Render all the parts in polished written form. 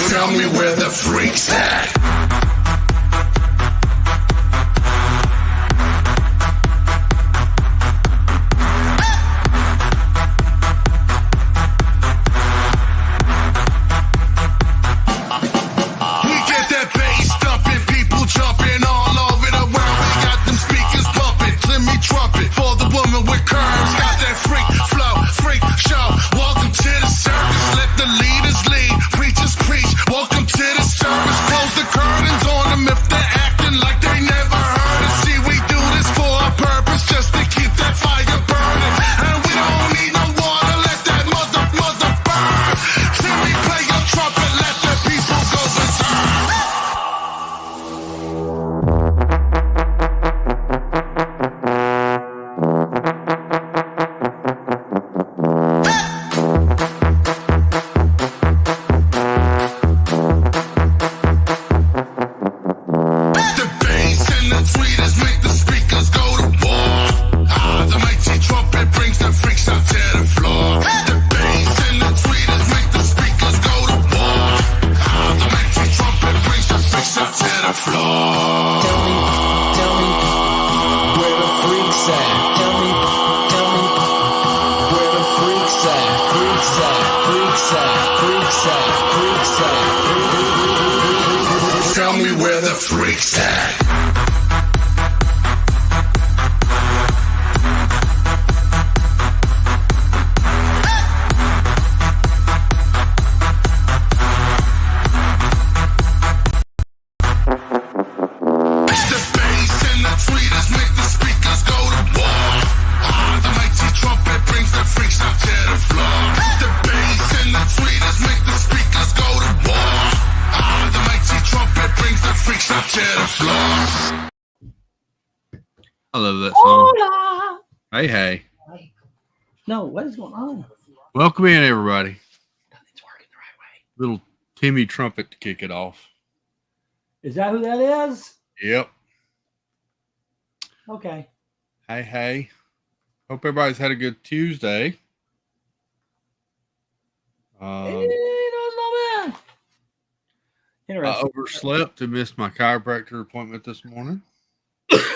Tell me where the freaks at. Tell me where the freaks at. I love that song. Hola. Hey. No, what is going on? Welcome in, everybody. Nothing's working the right way. Little Timmy trumpet to kick it off. Is that who that is? Yep. Okay. Hey. Hope everybody's had a good Tuesday. I overslept and missed my chiropractor appointment this morning.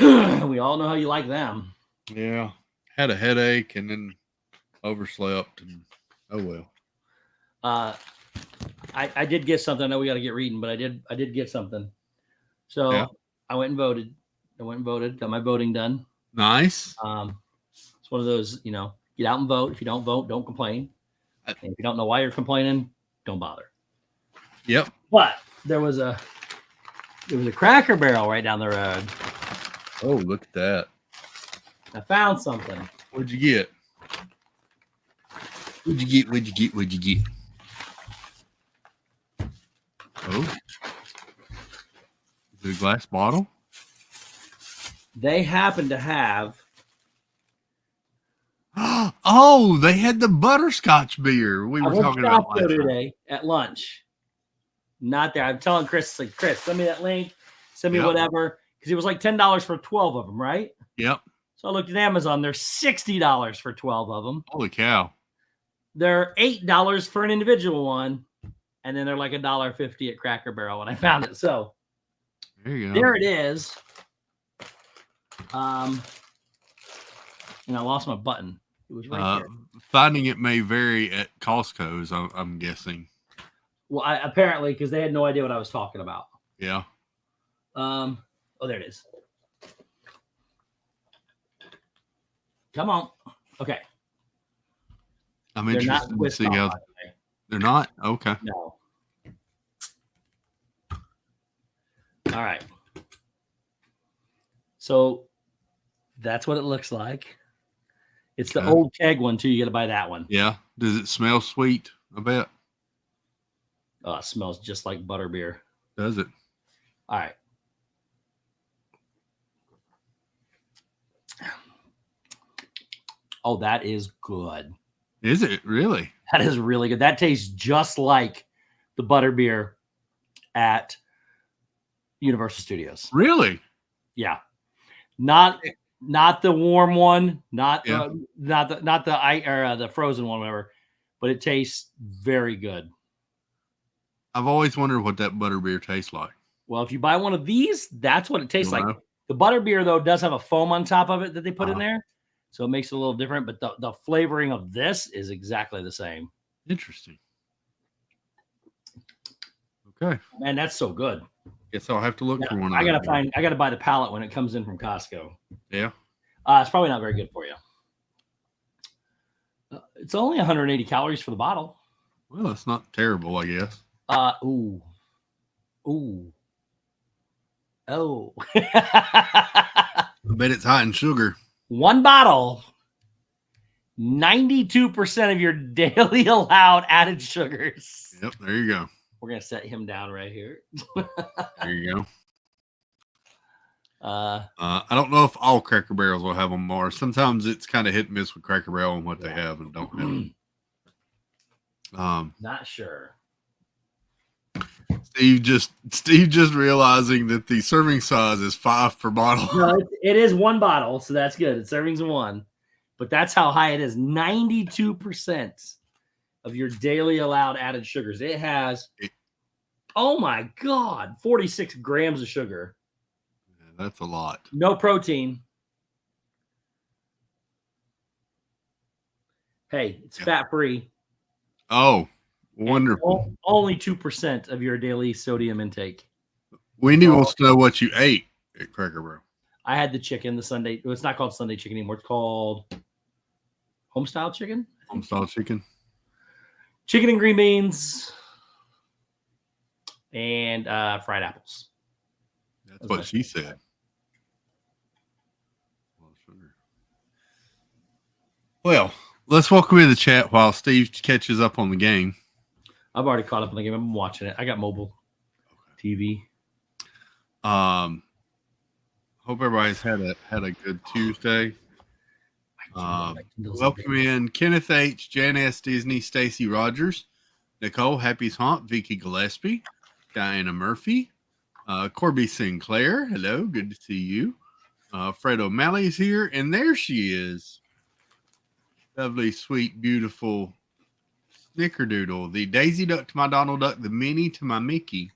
We all know how you like them. Yeah. Had a headache and then overslept and oh well. I did get something. I know we got to get reading, but I did get something. So yeah. I went and voted. Got my voting done. Nice. It's one of those, get out and vote. If you don't vote, don't complain. And if you don't know why you're complaining, don't bother. Yep. But there was a Cracker Barrel right down the road. Oh, look at that. I found something. What'd you get? What'd you get? Oh. Is it a glass bottle? They happen to have. Oh, they had the butterscotch beer we were talking about last today at lunch. Not there. I'm telling Chris, Chris, send me that link. Send me whatever. Because it was like $10 for 12 of them, right? Yep. So I looked at Amazon. They're $60 for 12 of them. Holy cow. They're $8 for an individual one. And then they're like $1.50 at Cracker Barrel when I found it. So there it is. And I lost my button. It was right there. Finding it may vary at Costco's, I'm guessing. Well, apparently, because they had no idea what I was talking about. Yeah. Oh, there it is. Come on. Okay. I'm interested to see how they're not? Okay. No. All right. So that's what it looks like. It's the old keg one, too. You got to buy that one. Yeah. Does it smell sweet? I bet. Oh, it smells just like butterbeer. Does it? All right. Oh, that is good. Is it really? That is really good. That tastes just like the butterbeer at Universal Studios. Really? Yeah. Not the warm one, not the frozen one, whatever. but it tastes very good. I've always wondered what that butterbeer tastes like. Well, if you buy one of these, that's what it tastes like. The butterbeer, though, does have a foam on top of it that they put in there. So it makes it a little different. But the flavoring of this is exactly the same. Interesting. Okay. Man, that's so good. Guess I'll have to look for one. I gotta buy the pallet when it comes in from Costco. Yeah. It's probably not very good for you. It's only 180 calories for the bottle. Well, that's not terrible, I guess. Ooh. Oh. I bet it's high in sugar. One bottle, 92% of your daily allowed added sugars. Yep, there you go. We're going to set him down right here. There you go. I don't know if all Cracker Barrels will have them more. Sometimes it's kind of hit and miss with Cracker Barrel and what they have and don't have. Not sure. Steve just realizing that the serving size is 5 per bottle. No, it is one bottle, so that's good. It's servings of one, but that's how high it is. 92% of your daily allowed added sugars. It has, oh my God, 46 grams of sugar. Yeah, that's a lot. No protein. Hey, it's fat-free. Oh, wonderful. Only 2% of your daily sodium intake. Wendy wants to know what you ate at Cracker Barrel. I had the chicken, the Sunday. It's not called Sunday chicken anymore. It's called homestyle chicken. Homestyle chicken. Chicken and green beans and fried apples. That's what she said. Well, let's welcome in the chat while Steve catches up on the game. I've already caught up on the game. I'm watching it. I got mobile TV. Hope everybody's had a good Tuesday. Welcome in Kenneth H, Jan S, Disney, Stacy Rogers, Nicole, Happy's Haunt, Vicky Gillespie, Diana Murphy, Corby Sinclair. Hello, good to see you. Fred O'Malley's here, and there she is. Lovely, sweet, beautiful Snickerdoodle. The Daisy Duck to my Donald Duck, the Minnie to my Mickey.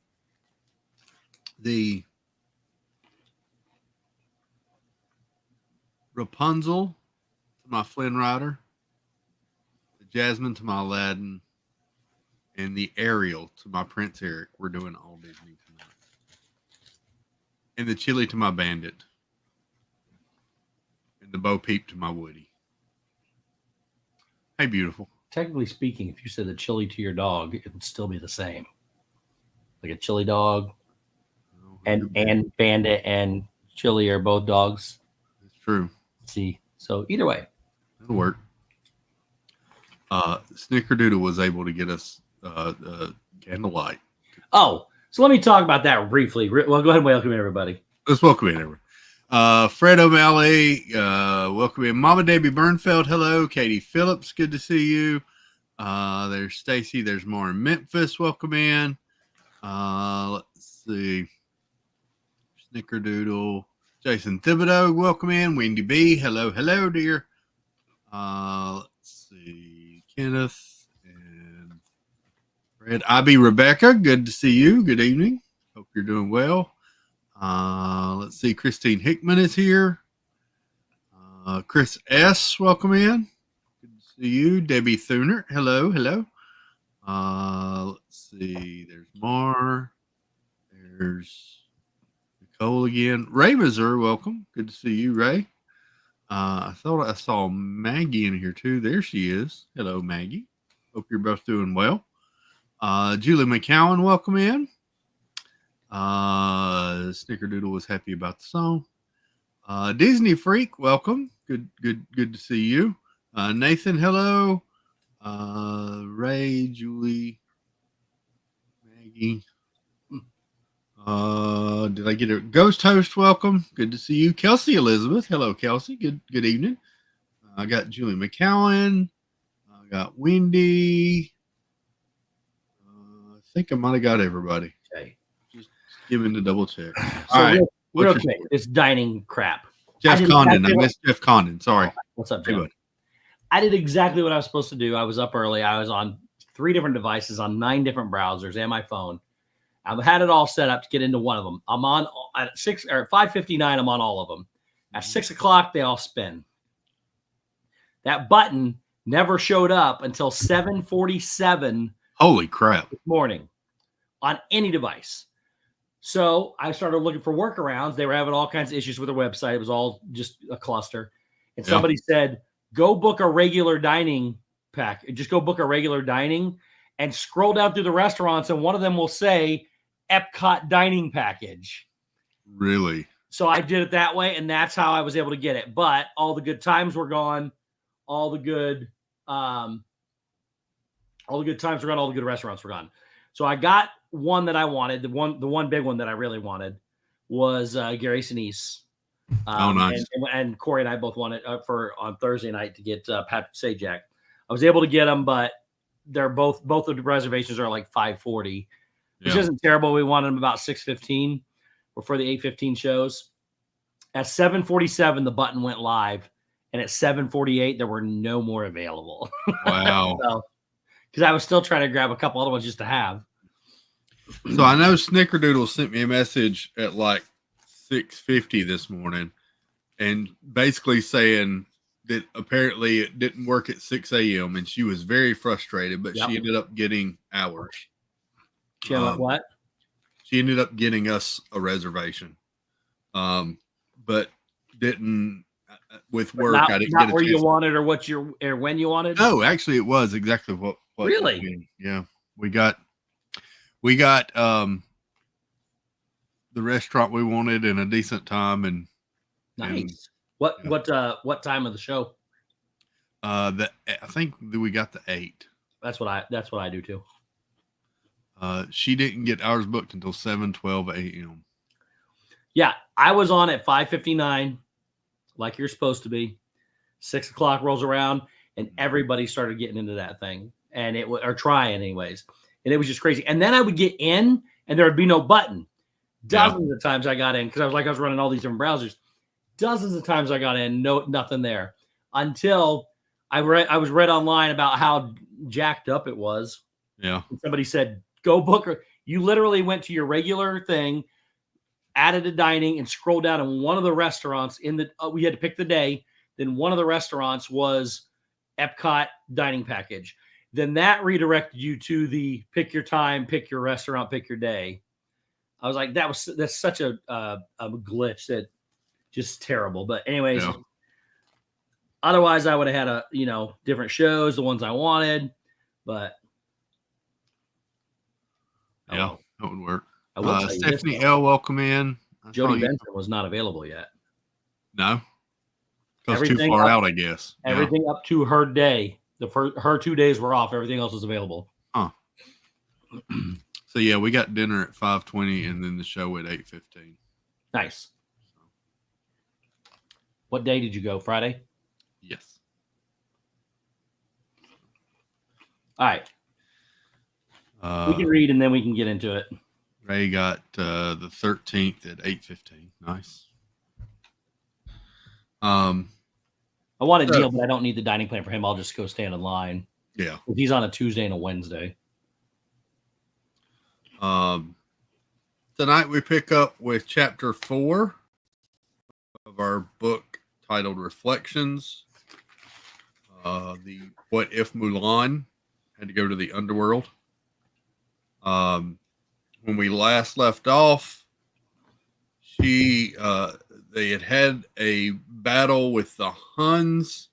The Rapunzel to my Flynn Rider. The Jasmine to my Aladdin. And the Ariel to my Prince Eric. We're doing all Disney tonight. And the Chili to my Bandit. And the Bo Peep to my Woody. Hey, beautiful. Technically speaking, if you said the chili to your dog, it would still be the same. Like a chili dog and Bandit and Chili are both dogs. It's true. See, so either way. It'll work. Snickerdoodle was able to get us Candlelight. Oh, so let me talk about that briefly. Well, go ahead and welcome in, everybody. Let's welcome in, everyone. Fred O'Malley, welcome in. Mama Debbie Burnfeld, hello. Katie Phillips, good to see you. There's Stacy. There's more in Memphis. Welcome in. Let's see. Snickerdoodle. Jason Thibodeau, welcome in. Wendy B, hello, dear. Let's see. Kenneth and Fred. IB Rebecca, good to see you. Good evening. Hope you're doing well. Let's see. Christine Hickman is here. Chris S, welcome in. Good to see you. Debbie Thuner, hello. Let's see. There's Mar. There's Nicole again. Ray Mazur, welcome. Good to see you, Ray. I thought I saw Maggie in here too. There she is. Hello, Maggie. Hope you're both doing well. Julie McCowan, welcome in. Snickerdoodle was happy about the song. Disney Freak, welcome. Good to see you. Nathan, hello. Ray, Julie, Maggie. Did I get a Ghost Host? Welcome. Good to see you. Kelsey Elizabeth. Hello, Kelsey. Good evening. I got Julie McCowan. I got Wendy. I think I might have got everybody. Okay. Just giving the double check. So all right. real quick, it's dining crap. Jeff Condon. I missed Jeff Condon. Sorry. What's up, Jeff? I did exactly what I was supposed to do. I was up early. I was on 3 different devices on 9 different browsers and my phone. I had it all set up to get into one of them. I'm on at 6 or 5:59. I'm on all of them. At 6 o'clock, they all spin. That button never showed up until 7:47 Holy crap. this morning on any device. So I started looking for workarounds. They were having all kinds of issues with their website. It was all just a cluster. And somebody said, go book a regular dining pack. Just go book a regular dining and scroll down through the restaurants, and one of them will say Epcot dining package. Really? So I did it that way, and that's how I was able to get it. But all the good times were gone. All the good times were gone. All the good restaurants were gone. So I got one that I wanted. The one big one that I really wanted was Gary Sinise. Nice. And Corey and I both wanted on Thursday night to get Patrick Sajak. I was able to get them, but they're both of the reservations are like 5:40, which isn't terrible. We wanted them about 6:15 before the 8:15 shows. At 7:47, the button went live, and at 7:48, there were no more available. Wow. Because I was still trying to grab a couple other ones just to have. So I know Snickerdoodle sent me a message at like 6:50 this morning, and basically saying that apparently it didn't work at 6 a.m. and she was very frustrated, but she ended up getting ours. What? She ended up getting us a reservation, but didn't with work. I didn't get where you wanted or when you wanted. No, actually, it was exactly what really. Yeah, we got the restaurant we wanted in a decent time, and nice. What time of the show? I think that we got the 8. That's what I do too. She didn't get ours booked until 7:12 a.m. Yeah, I was on at 5:59, like you're supposed to be. 6 o'clock rolls around, and everybody started getting into that thing, and or trying anyways, and it was just crazy. And then I would get in, and there would be no button. Dozens of times I got in because I was running all these different browsers. Dozens of times I got in, nothing there, until I was read online about how jacked up it was. Yeah, and somebody said, "Go book her." You literally went to your regular thing, added a dining, and scrolled down, and one of the restaurants we had to pick the day. Then one of the restaurants was Epcot dining package. Then that redirected you to the pick your time, pick your restaurant, pick your day. I was like, that's such a glitch that just terrible. But anyways, otherwise I would have had different shows, the ones I wanted, but that would work. I will tell you Stephanie L, welcome in. Jody Benson was not available yet. No, because too far out, I guess. Everything up to her day, her 2 days were off. Everything else was available. Huh. So yeah, we got dinner at 5:20, and then the show at 8:15. Nice. What day did you go? Friday? Yes. All right. We can read and then we can get into it. Ray got the 13th at 8:15. Nice. I want a deal, but I don't need the dining plan for him. I'll just go stand in line. Yeah. If he's on a Tuesday and a Wednesday. Tonight we pick up with chapter 4 of our book titled Reflections. The What If Mulan had to go to the underworld. When we last left off, they had a battle with the Huns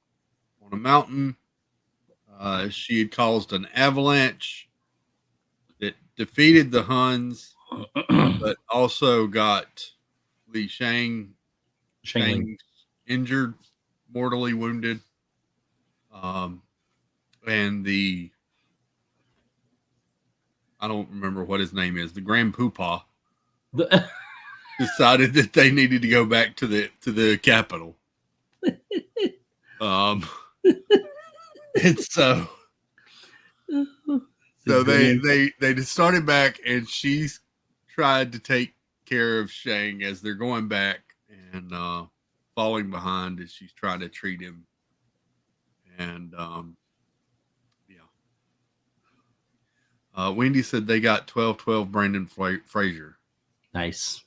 on a mountain. She had caused an avalanche that defeated the Huns, but also got Li Shang injured, mortally wounded. And I don't remember what his name is, the Grand Poobah, decided that they needed to go back to the capital. And so they started back, and she's tried to take care of Shang as they're going back, and falling behind as she's trying to treat him. And yeah. Wendy said they got 12-12 Brandon Frazier. Nice.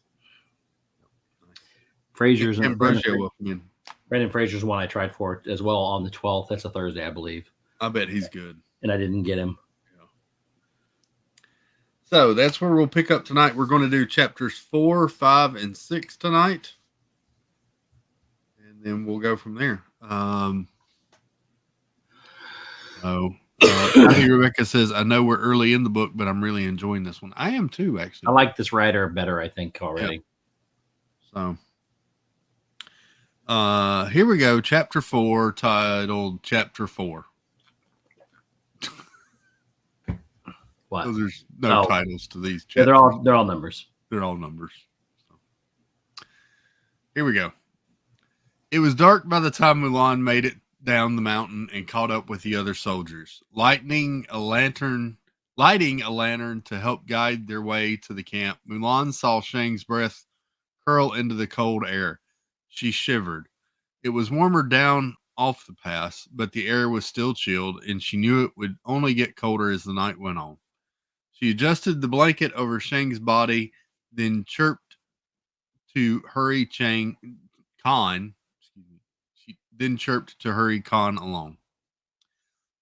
Frazier's Ambrosio, welcome in. Brandon Frazier's one I tried for as well on the 12th. That's a Thursday, I believe. I bet he's good. And I didn't get him. Yeah. So that's where we'll pick up tonight. We're going to do chapters 4, 5, and 6 tonight. And then we'll go from there. Rebecca says, I know we're early in the book, but I'm really enjoying this one. I am too, actually. I like this writer better, I think, already. Yeah. So here we go. Chapter 4, titled Chapter 4. What? So there's no titles to these chapters. Yeah, they're all numbers. They're all numbers. So. Here we go. It was dark by the time Mulan made it down the mountain and caught up with the other soldiers, lighting a lantern to help guide their way to the camp. Mulan saw Shang's breath curl into the cold air. She shivered. It was warmer down off the pass, but the air was still chilled, and she knew it would only get colder as the night went on. She adjusted the blanket over Shang's body, then chirped to hurry Khan along.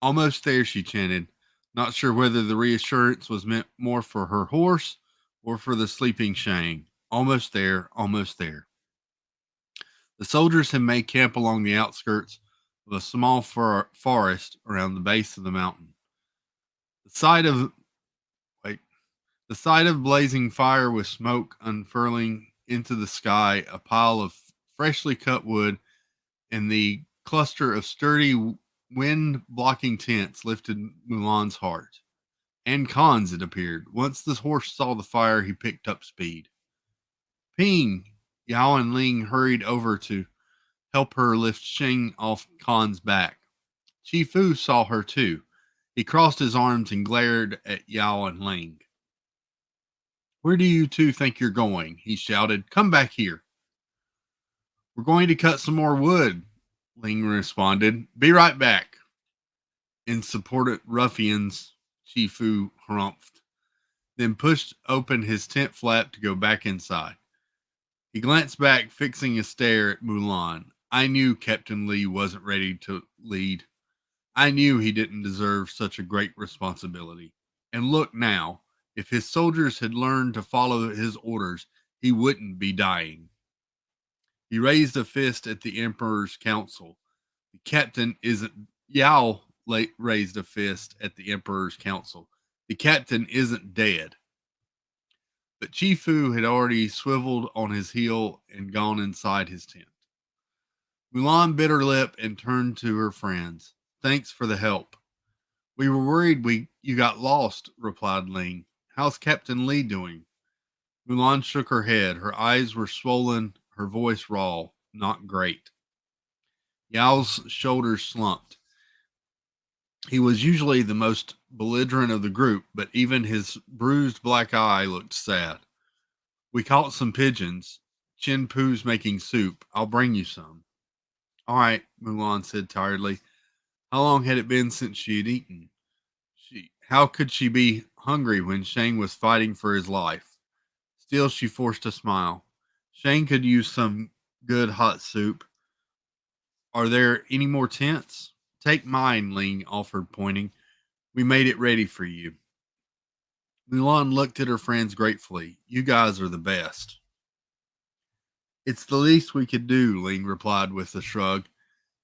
Almost there, she chanted, not sure whether the reassurance was meant more for her horse or for the sleeping Shang. Almost there, almost there. The soldiers had made camp along the outskirts of a small forest around the base of the mountain. The sight of blazing fire with smoke unfurling into the sky, a pile of freshly cut wood, and the cluster of sturdy wind-blocking tents lifted Mulan's heart. And Khan's, it appeared. Once the horse saw the fire, he picked up speed. Ping! Yao and Ling hurried over to help her lift Shang off Khan's back. Chi Fu saw her too. He crossed his arms and glared at Yao and Ling. Where do you two think you're going? He shouted. Come back here. We're going to cut some more wood, Ling responded. Be right back. Insupportant ruffians, Chi Fu harumphed, then pushed open his tent flap to go back inside. He glanced back, fixing a stare at Mulan. I knew Captain Lee wasn't ready to lead. I knew he didn't deserve such a great responsibility. And look now, if his soldiers had learned to follow his orders, he wouldn't be dying. He raised a fist at the Emperor's council. The captain isn't... Yao raised a fist at the Emperor's council. The captain isn't dead. But Chi Fu had already swiveled on his heel and gone inside his tent. Mulan bit her lip and turned to her friends. Thanks for the help. We were worried you got lost, replied Ling. How's Captain Lee doing? Mulan shook her head. Her eyes were swollen, her voice raw. Not great. Yao's shoulders slumped. He was usually the most belligerent of the group, but even his bruised black eye looked sad. We caught some pigeons. Chin Poo's making soup. I'll bring you some. All right, Mulan said tiredly. How long had it been since she had eaten? How could she be hungry when Shang was fighting for his life? Still, she forced a smile. Shang could use some good hot soup. Are there any more tents? Take mine, Ling offered, pointing. We made it ready for you. Mulan looked at her friends gratefully. You guys are the best. It's the least we could do, Ling replied with a shrug.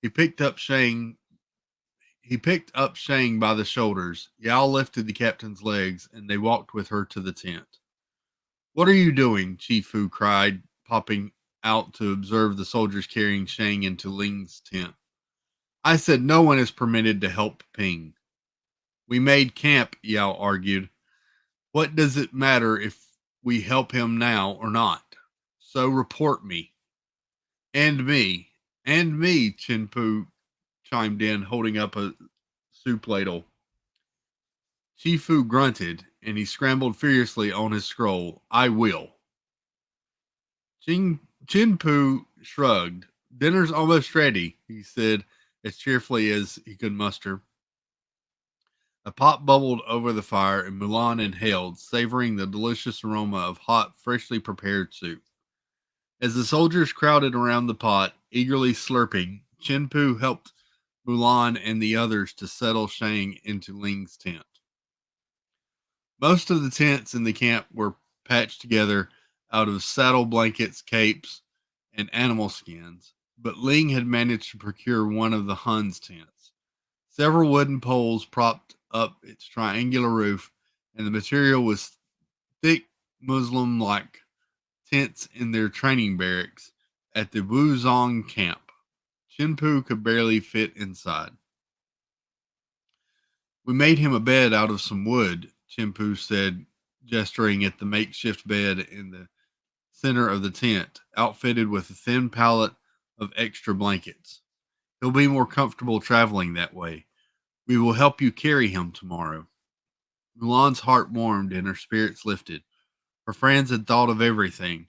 He picked up Shang by the shoulders. Yao lifted the captain's legs, and they walked with her to the tent. What are you doing? Chi Fu cried, popping out to observe the soldiers carrying Shang into Ling's tent. I said no one is permitted to help Ping. We made camp, Yao argued. What does it matter if we help him now or not? So report me. And me. And me, Chin Pu chimed in, holding up a soup ladle. Chi Fu grunted, and he scrambled furiously on his scroll. I will. Chin Pu shrugged. Dinner's almost ready, he said, as cheerfully as he could muster. A pot bubbled over the fire, and Mulan inhaled, savoring the delicious aroma of hot, freshly prepared soup. As the soldiers crowded around the pot, eagerly slurping, Chinpu helped Mulan and the others to settle Shang into Ling's tent. Most of the tents in the camp were patched together out of saddle blankets, capes, and animal skins, but Ling had managed to procure one of the Hun's tents. Several wooden poles propped up its triangular roof, and the material was thick muslin like tents in their training barracks at the Wuzong camp. Chinpu could barely fit inside. We made him a bed out of some wood, Chinpu said, gesturing at the makeshift bed in the center of the tent, outfitted with a thin pallet of extra blankets. He'll be more comfortable traveling that way. We will help you carry him tomorrow. Mulan's heart warmed and her spirits lifted. Her friends had thought of everything.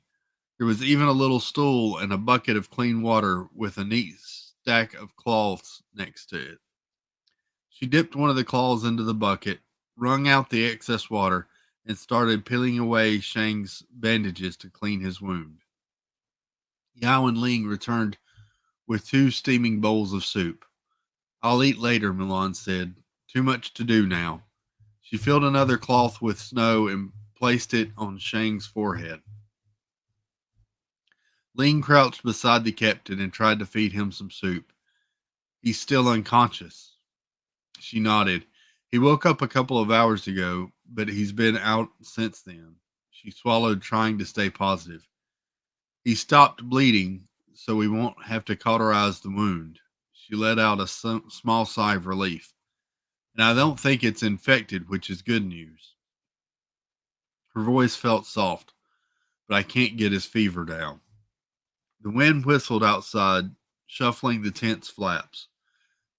There was even a little stool and a bucket of clean water with a neat stack of cloths next to it. She dipped one of the cloths into the bucket, wrung out the excess water, and started peeling away Shang's bandages to clean his wound. Yao and Ling returned with 2 steaming bowls of soup. I'll eat later, Mulan said. Too much to do now. She filled another cloth with snow and placed it on Shang's forehead. Ling crouched beside the captain and tried to feed him some soup. He's still unconscious. She nodded. He woke up a couple of hours ago, but he's been out since then. She swallowed, trying to stay positive. He stopped bleeding, so we won't have to cauterize the wound. She let out a small sigh of relief. And I don't think it's infected, which is good news. Her voice felt soft, but I can't get his fever down. The wind whistled outside, shuffling the tent's flaps.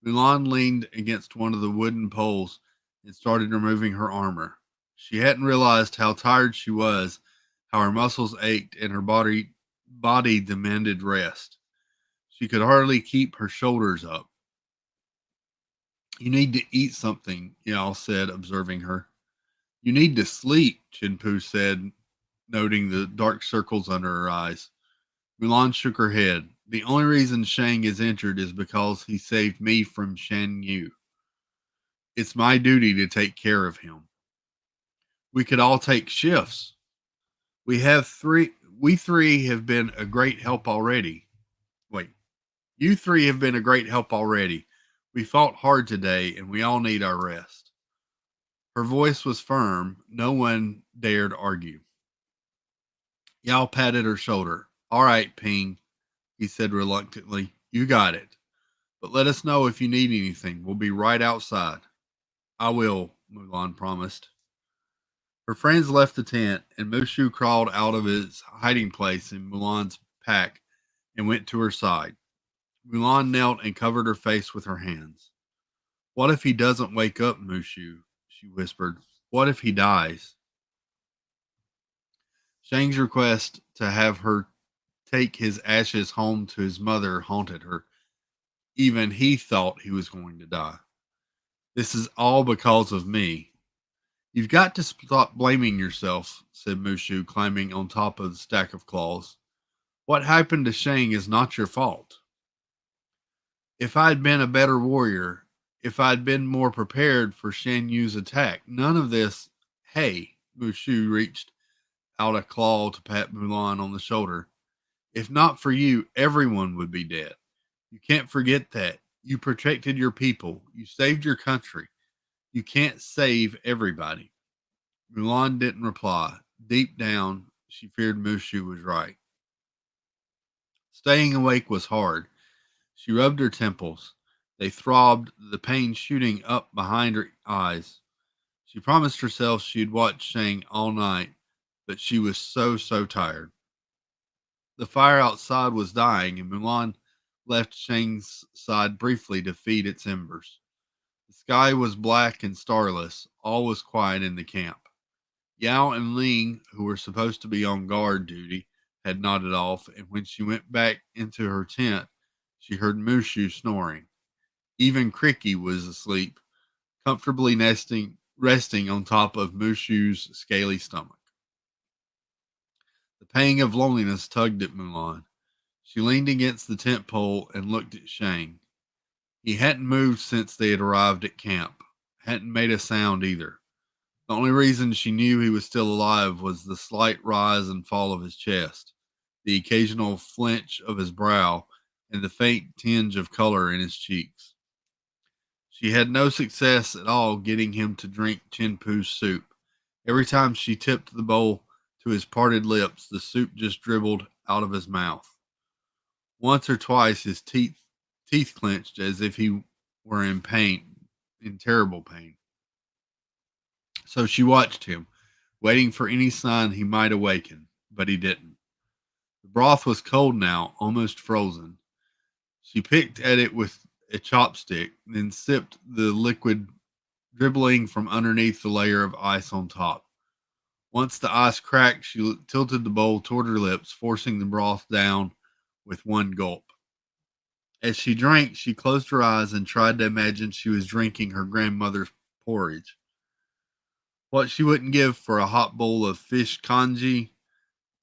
Mulan leaned against one of the wooden poles and started removing her armor. She hadn't realized how tired she was, how her muscles ached, and her body demanded rest. She could hardly keep her shoulders up. You need to eat something, Yao said, observing her. You need to sleep, Chinpu said, noting the dark circles under her eyes. Mulan shook her head. The only reason Shang is injured is because he saved me from Shan Yu. It's my duty to take care of him. We could all take shifts. We three have been a great help already. Wait, you three have been a great help already. We fought hard today and we all need our rest. Her voice was firm. No one dared argue. Yao patted her shoulder. All right, Ping, he said reluctantly. You got it. But let us know if you need anything. We'll be right outside. I will, Mulan promised. Her friends left the tent, and Mushu crawled out of his hiding place in Mulan's pack and went to her side. Mulan knelt and covered her face with her hands. What if he doesn't wake up, Mushu? She whispered. What if he dies? Shang's request to have her take his ashes home to his mother haunted her. Even he thought he was going to die. This is all because of me. You've got to stop blaming yourself, said Mushu, climbing on top of the stack of claws. What happened to Shang is not your fault. If I'd been a better warrior, if I'd been more prepared for Shan Yu's attack, none of this. Hey, Mushu reached out a claw to pat Mulan on the shoulder. If not for you, everyone would be dead. You can't forget that. You protected your people. You saved your country. You can't save everybody. Mulan didn't reply. Deep down, she feared Mushu was right. Staying awake was hard. She rubbed her temples. They throbbed, the pain shooting up behind her eyes. She promised herself she'd watch Shang all night, but she was so tired. The fire outside was dying, and Mulan left Shang's side briefly to feed its embers. The sky was black and starless. All was quiet in the camp. Yao and Ling, who were supposed to be on guard duty, had nodded off, and when she went back into her tent, she heard Mushu snoring. Even Cricky was asleep, comfortably resting on top of Mushu's scaly stomach. The pang of loneliness tugged at Mulan. She leaned against the tent pole and looked at Shang. He hadn't moved since they had arrived at camp, hadn't made a sound either. The only reason she knew he was still alive was the slight rise and fall of his chest, the occasional flinch of his brow, and the faint tinge of color in his cheeks. She had no success at all getting him to drink Chinpu's soup. Every time she tipped the bowl to his parted lips, the soup just dribbled out of his mouth. Once or twice his teeth clenched as if he were in pain, in terrible pain. So she watched him, waiting for any sign he might awaken, but he didn't. The broth was cold now, almost frozen. She picked at it with a chopstick, then sipped the liquid dribbling from underneath the layer of ice on top. Once the ice cracked, she tilted the bowl toward her lips, forcing the broth down with one gulp. As she drank, she closed her eyes and tried to imagine she was drinking her grandmother's porridge. What she wouldn't give for a hot bowl of fish congee,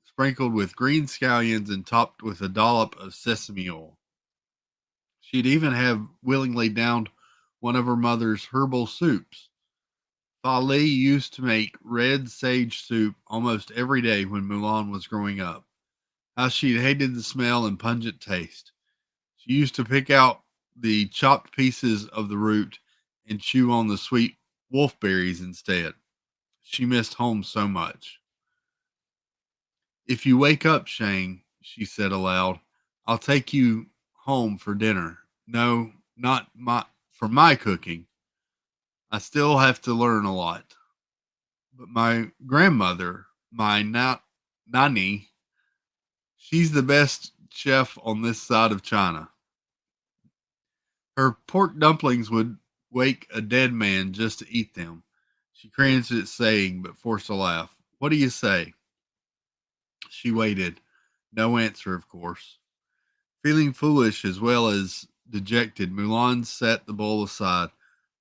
sprinkled with green scallions and topped with a dollop of sesame oil. She'd even have willingly downed one of her mother's herbal soups. Fa Li used to make red sage soup almost every day when Mulan was growing up. How she'd hated the smell and pungent taste. She used to pick out the chopped pieces of the root and chew on the sweet wolfberries instead. She missed home so much. If you wake up, Shang, she said aloud, I'll take you home for dinner. No, not for my cooking. I still have to learn a lot. But my grandmother, my Nani, she's the best chef on this side of China. Her pork dumplings would wake a dead man just to eat them. She cringed at saying, but forced a laugh. What do you say? She waited. No answer, of course. Feeling foolish as well as dejected, Mulan set the bowl aside.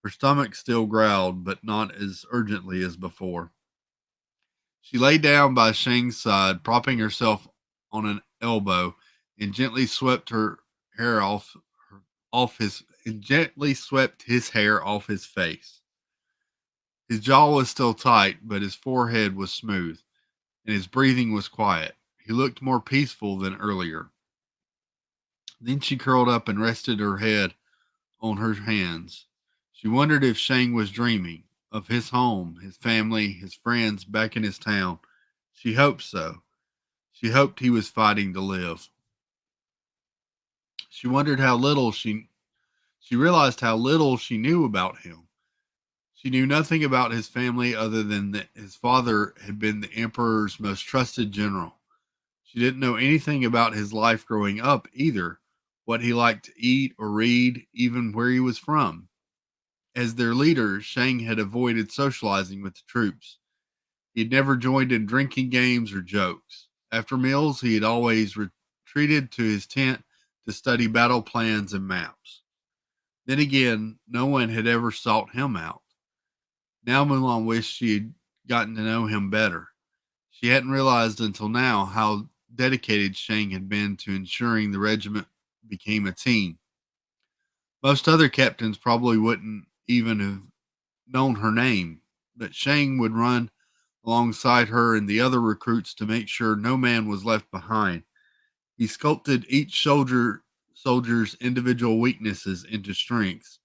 Her stomach still growled, but not as urgently as before. She lay down by Shang's side, propping herself on an elbow, and gently swept her hair off his and gently swept his hair off his face. His jaw was still tight, but his forehead was smooth, and his breathing was quiet. He looked more peaceful than earlier. Then she curled up and rested her head on her hands. She wondered if Shang was dreaming of his home, his family, his friends back in his town. She hoped so. She hoped he was fighting to live. She wondered how little she realized how little she knew about him. She knew nothing about his family other than that his father had been the emperor's most trusted general. She didn't know anything about his life growing up either, what he liked to eat or read, even where he was from. As their leader, Shang had avoided socializing with the troops. He had never joined in drinking games or jokes. After meals, he had always retreated to his tent to study battle plans and maps. Then again, no one had ever sought him out. Now Mulan wished she had gotten to know him better. She hadn't realized until now how dedicated Shang had been to ensuring the regiment became a team. Most other captains probably wouldn't even have known her name, but Shang would run alongside her and the other recruits to make sure no man was left behind. He sculpted each soldier's individual weaknesses into strengths,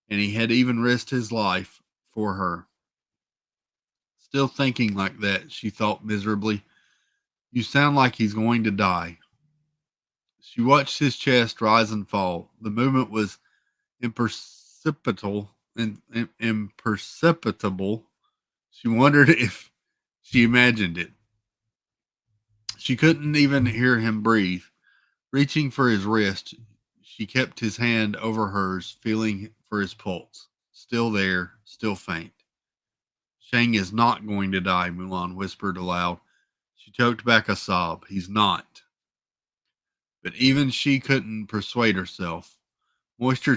and he had even risked his life for her. Still thinking like that, she thought miserably, you sound like he's going to die. She watched his chest rise and fall. The movement was imperceptible. She wondered if she imagined it. She couldn't even hear him breathe. Reaching for his wrist, she kept his hand over hers, feeling for his pulse. Still there, still faint. Shang is not going to die, Mulan whispered aloud. She choked back a sob. He's not. But even she couldn't persuade herself. Moisture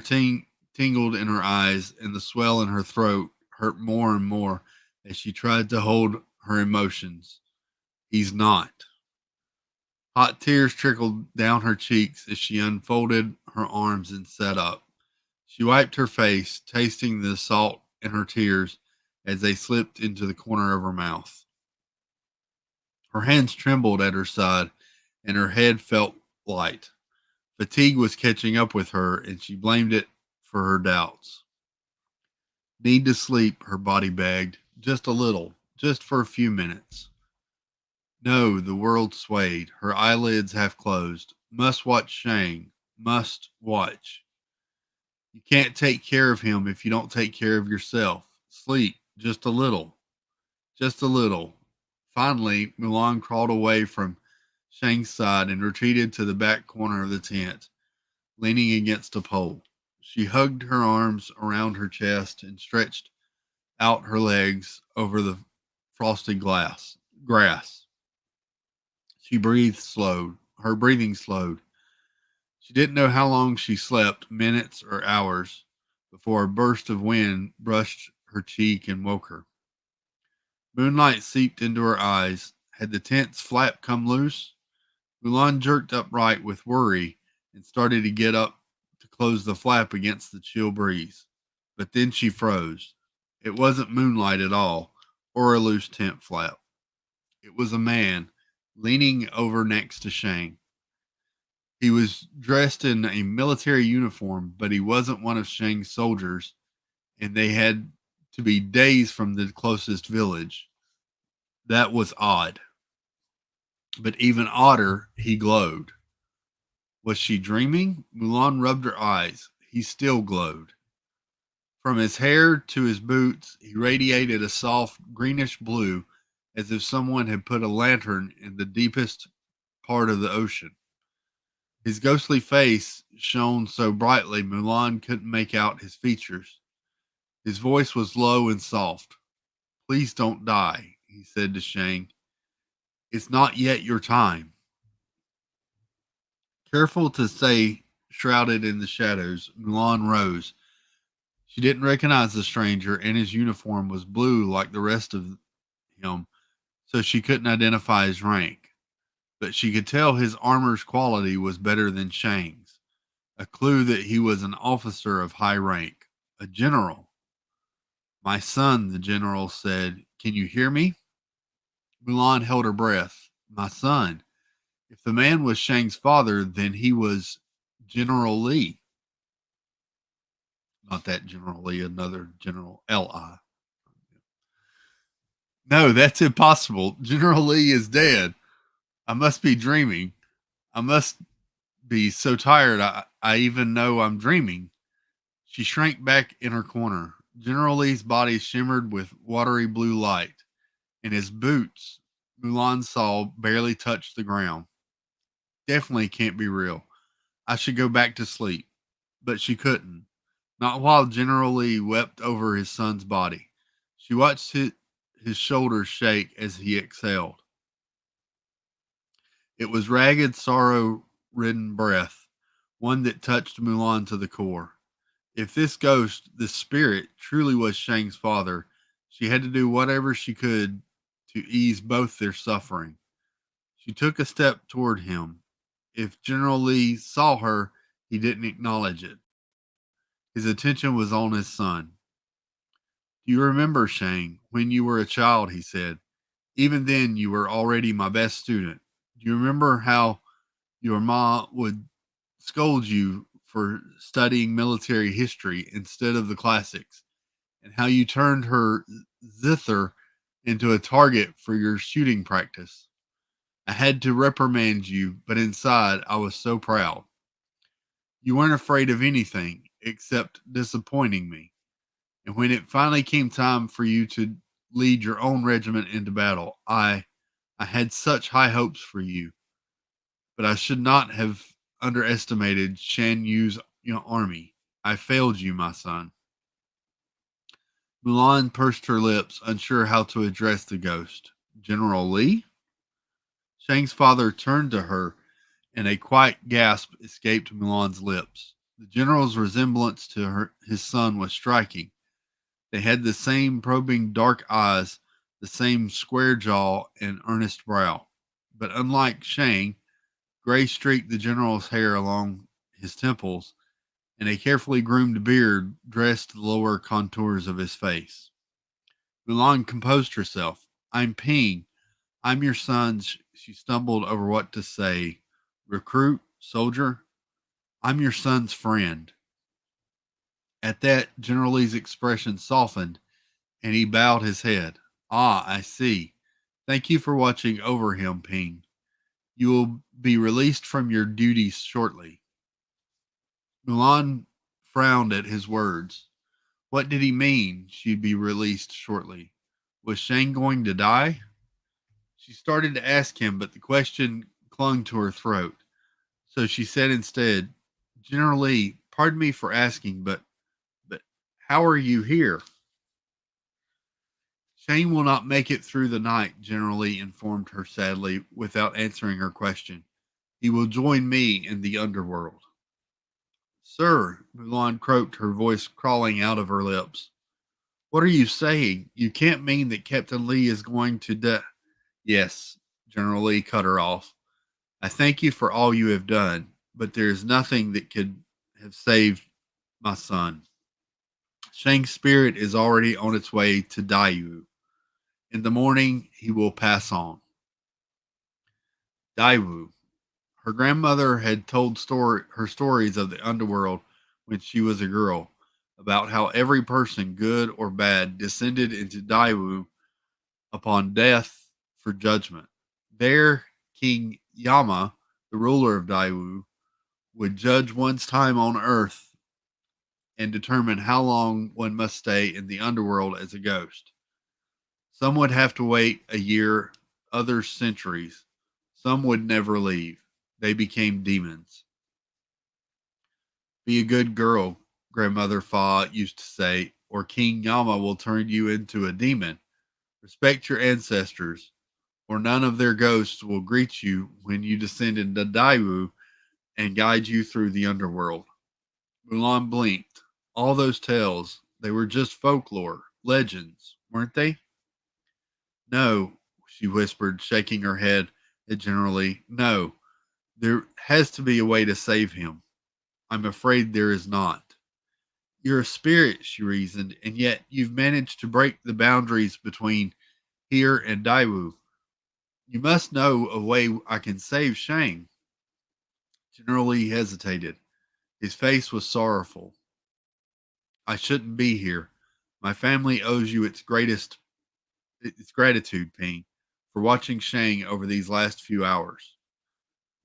tingled in her eyes, and the swell in her throat hurt more and more as she tried to hold her emotions. He's not. Hot tears trickled down her cheeks as she unfolded her arms and sat up. She wiped her face, tasting the salt in her tears as they slipped into the corner of her mouth. Her hands trembled at her side, and her head felt light. Fatigue was catching up with her, and she blamed it for her doubts. Need to sleep, her body begged. Just a little, just for a few minutes. No, the world swayed, her eyelids half closed. Must watch Shang. Must watch. You can't take care of him if you don't take care of yourself. Sleep, just a little. Just a little. Finally, Mulan crawled away from Shang's side and retreated to the back corner of the tent, leaning against a pole. She hugged her arms around her chest and stretched out her legs over the frosted grass. She breathed slowed. Her breathing slowed. She didn't know how long she slept, minutes or hours, before a burst of wind brushed her cheek and woke her. Moonlight seeped into her eyes. Had the tent's flap come loose? Mulan jerked upright with worry and started to get up to close the flap against the chill breeze. But then she froze. It wasn't moonlight at all, or a loose tent flap. It was a man leaning over next to Shang. He was dressed in a military uniform, but he wasn't one of Shang's soldiers, and they had to be days from the closest village. That was odd. But even odder, he glowed. Was she dreaming? Mulan rubbed her eyes. He still glowed. From his hair to his boots, he radiated a soft greenish blue, as if someone had put a lantern in the deepest part of the ocean. His ghostly face shone so brightly Mulan couldn't make out his features. His voice was low and soft. Please don't die, he said to Shang. It's not yet your time. Careful to stay shrouded in the shadows, Mulan rose. She didn't recognize the stranger, and his uniform was blue like the rest of him, so she couldn't identify his rank. But she could tell his armor's quality was better than Shang's, a clue that he was an officer of high rank, a general. My son, the general said, can you hear me? Mulan held her breath. My son. If the man was Shang's father, then he was General Li. Not that General Li, another General Li. No, that's impossible. General Li is dead. I must be dreaming. I must be so tired I even know I'm dreaming. She shrank back in her corner. General Li's body shimmered with watery blue light, and his boots, Mulan saw, barely touched the ground. Definitely can't be real. I should go back to sleep. But she couldn't. Not while General Li wept over his son's body. She watched his shoulders shake as he exhaled. It was ragged, sorrow-ridden breath, one that touched Mulan to the core. If this ghost, this spirit, truly was Shang's father, she had to do whatever she could to ease both their suffering. She took a step toward him. If General Li saw her, he didn't acknowledge it. His attention was on his son. Do you remember, Shang, when you were a child? He said. Even then, you were already my best student. Do you remember how your ma would scold you for studying military history instead of the classics, and how you turned her zither into a target for your shooting practice? I had to reprimand you, but inside I was so proud. You weren't afraid of anything except disappointing me. And when it finally came time for you to lead your own regiment into battle, I had such high hopes for you. But I should not have underestimated Shan Yu's army. I failed you, my son. Mulan pursed her lips, unsure how to address the ghost. General Li? Shang's father turned to her, and a quiet gasp escaped Mulan's lips. The general's resemblance to his son was striking. They had the same probing dark eyes, the same square jaw and earnest brow. But unlike Shang, gray streaked the general's hair along his temples, and a carefully groomed beard dressed the lower contours of his face. Mulan composed herself. I'm Ping. I'm your son. She stumbled over what to say. Recruit, soldier. I'm your son's friend. At that, General Lee's expression softened, and he bowed his head. Ah, I see. Thank you for watching over him, Ping. You will be released from your duties shortly. Mulan frowned at his words. What did he mean she'd be released shortly? Was Shang going to die? She started to ask him, but the question clung to her throat. So she said instead, General Lee, pardon me for asking, but how are you here? Shane will not make it through the night, General Lee informed her sadly, without answering her question. He will join me in the underworld. Sir, Mulan croaked, her voice crawling out of her lips. What are you saying? You can't mean that Captain Lee is going to die. Yes, General Lee cut her off. I thank you for all you have done, but there is nothing that could have saved my son. Shang's spirit is already on its way to Daiwu. In the morning, he will pass on. Daiwu. Her grandmother had told her stories of the underworld when she was a girl, about how every person, good or bad, descended into Daiwu upon death for judgment. There, King Yama, the ruler of Daiwu, would judge one's time on earth and determine how long one must stay in the underworld as a ghost. Some would have to wait a year, others centuries. Some would never leave. They became demons. Be a good girl, Grandmother Fa used to say, or King Yama will turn you into a demon. Respect your ancestors, or none of their ghosts will greet you when you descend into Daiwu and guide you through the underworld. Mulan blinked. All those tales, they were just folklore, legends, weren't they? No, she whispered, shaking her head at General Lee. No, there has to be a way to save him. I'm afraid there is not. You're a spirit, she reasoned, and yet you've managed to break the boundaries between here and Daiwu. You must know a way I can save Shang. General Lee hesitated. His face was sorrowful. I shouldn't be here. My family owes you its gratitude, Ping, for watching Shang over these last few hours.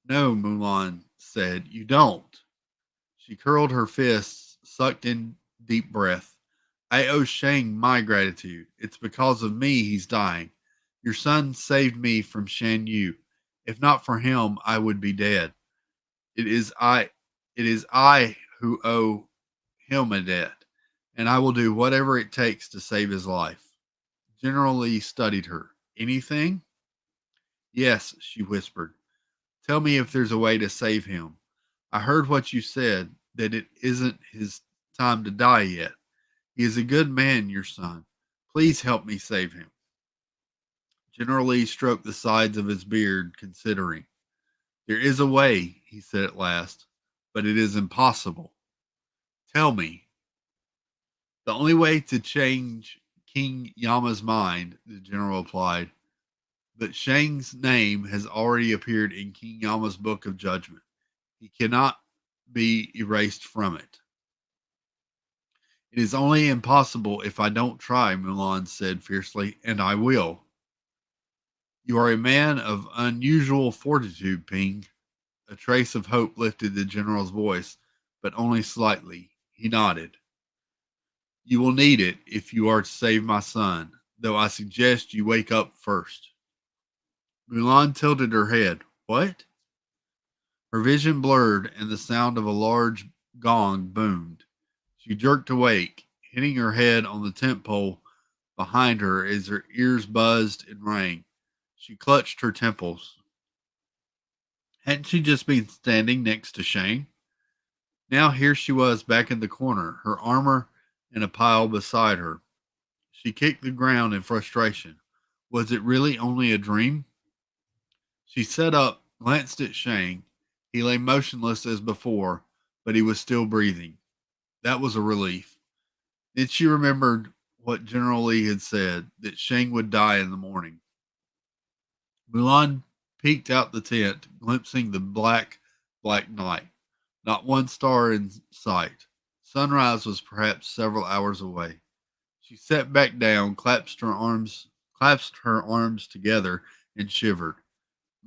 No, Mulan said, you don't. She curled her fists, sucked in deep breath. I owe Shang my gratitude. It's because of me he's dying. Your son saved me from Shan Yu. If not for him, I would be dead. It is I who owe him a debt, and I will do whatever it takes to save his life. General Lee studied her. Anything? Yes, she whispered. Tell me if there's a way to save him. I heard what you said, that it isn't his time to die yet. He is a good man, your son. Please help me save him. General Lee stroked the sides of his beard, considering. There is a way, he said at last, but it is impossible. Tell me. The only way to change King Yama's mind, the general replied, but Shang's name has already appeared in King Yama's book of judgment. He cannot be erased from it. It is only impossible if I don't try, Mulan said fiercely, and I will. You are a man of unusual fortitude, Ping. A trace of hope lifted the general's voice, but only slightly. He nodded. You will need it if you are to save my son, though I suggest you wake up first. Mulan tilted her head. What? Her vision blurred, and the sound of a large gong boomed. She jerked awake, hitting her head on the tent pole behind her as her ears buzzed and rang. She clutched her temples. Hadn't she just been standing next to Shane? Now here she was back in the corner, her armor in a pile beside her. She kicked the ground in frustration. Was it really only a dream? She sat up, glanced at Shang. He lay motionless as before, but he was still breathing. That was a relief. Then she remembered what General Lee had said, that Shang would die in the morning. Mulan peeked out the tent, glimpsing the black night. Not one star in sight. Sunrise was perhaps several hours away. She sat back down, clasped her arms together, and shivered.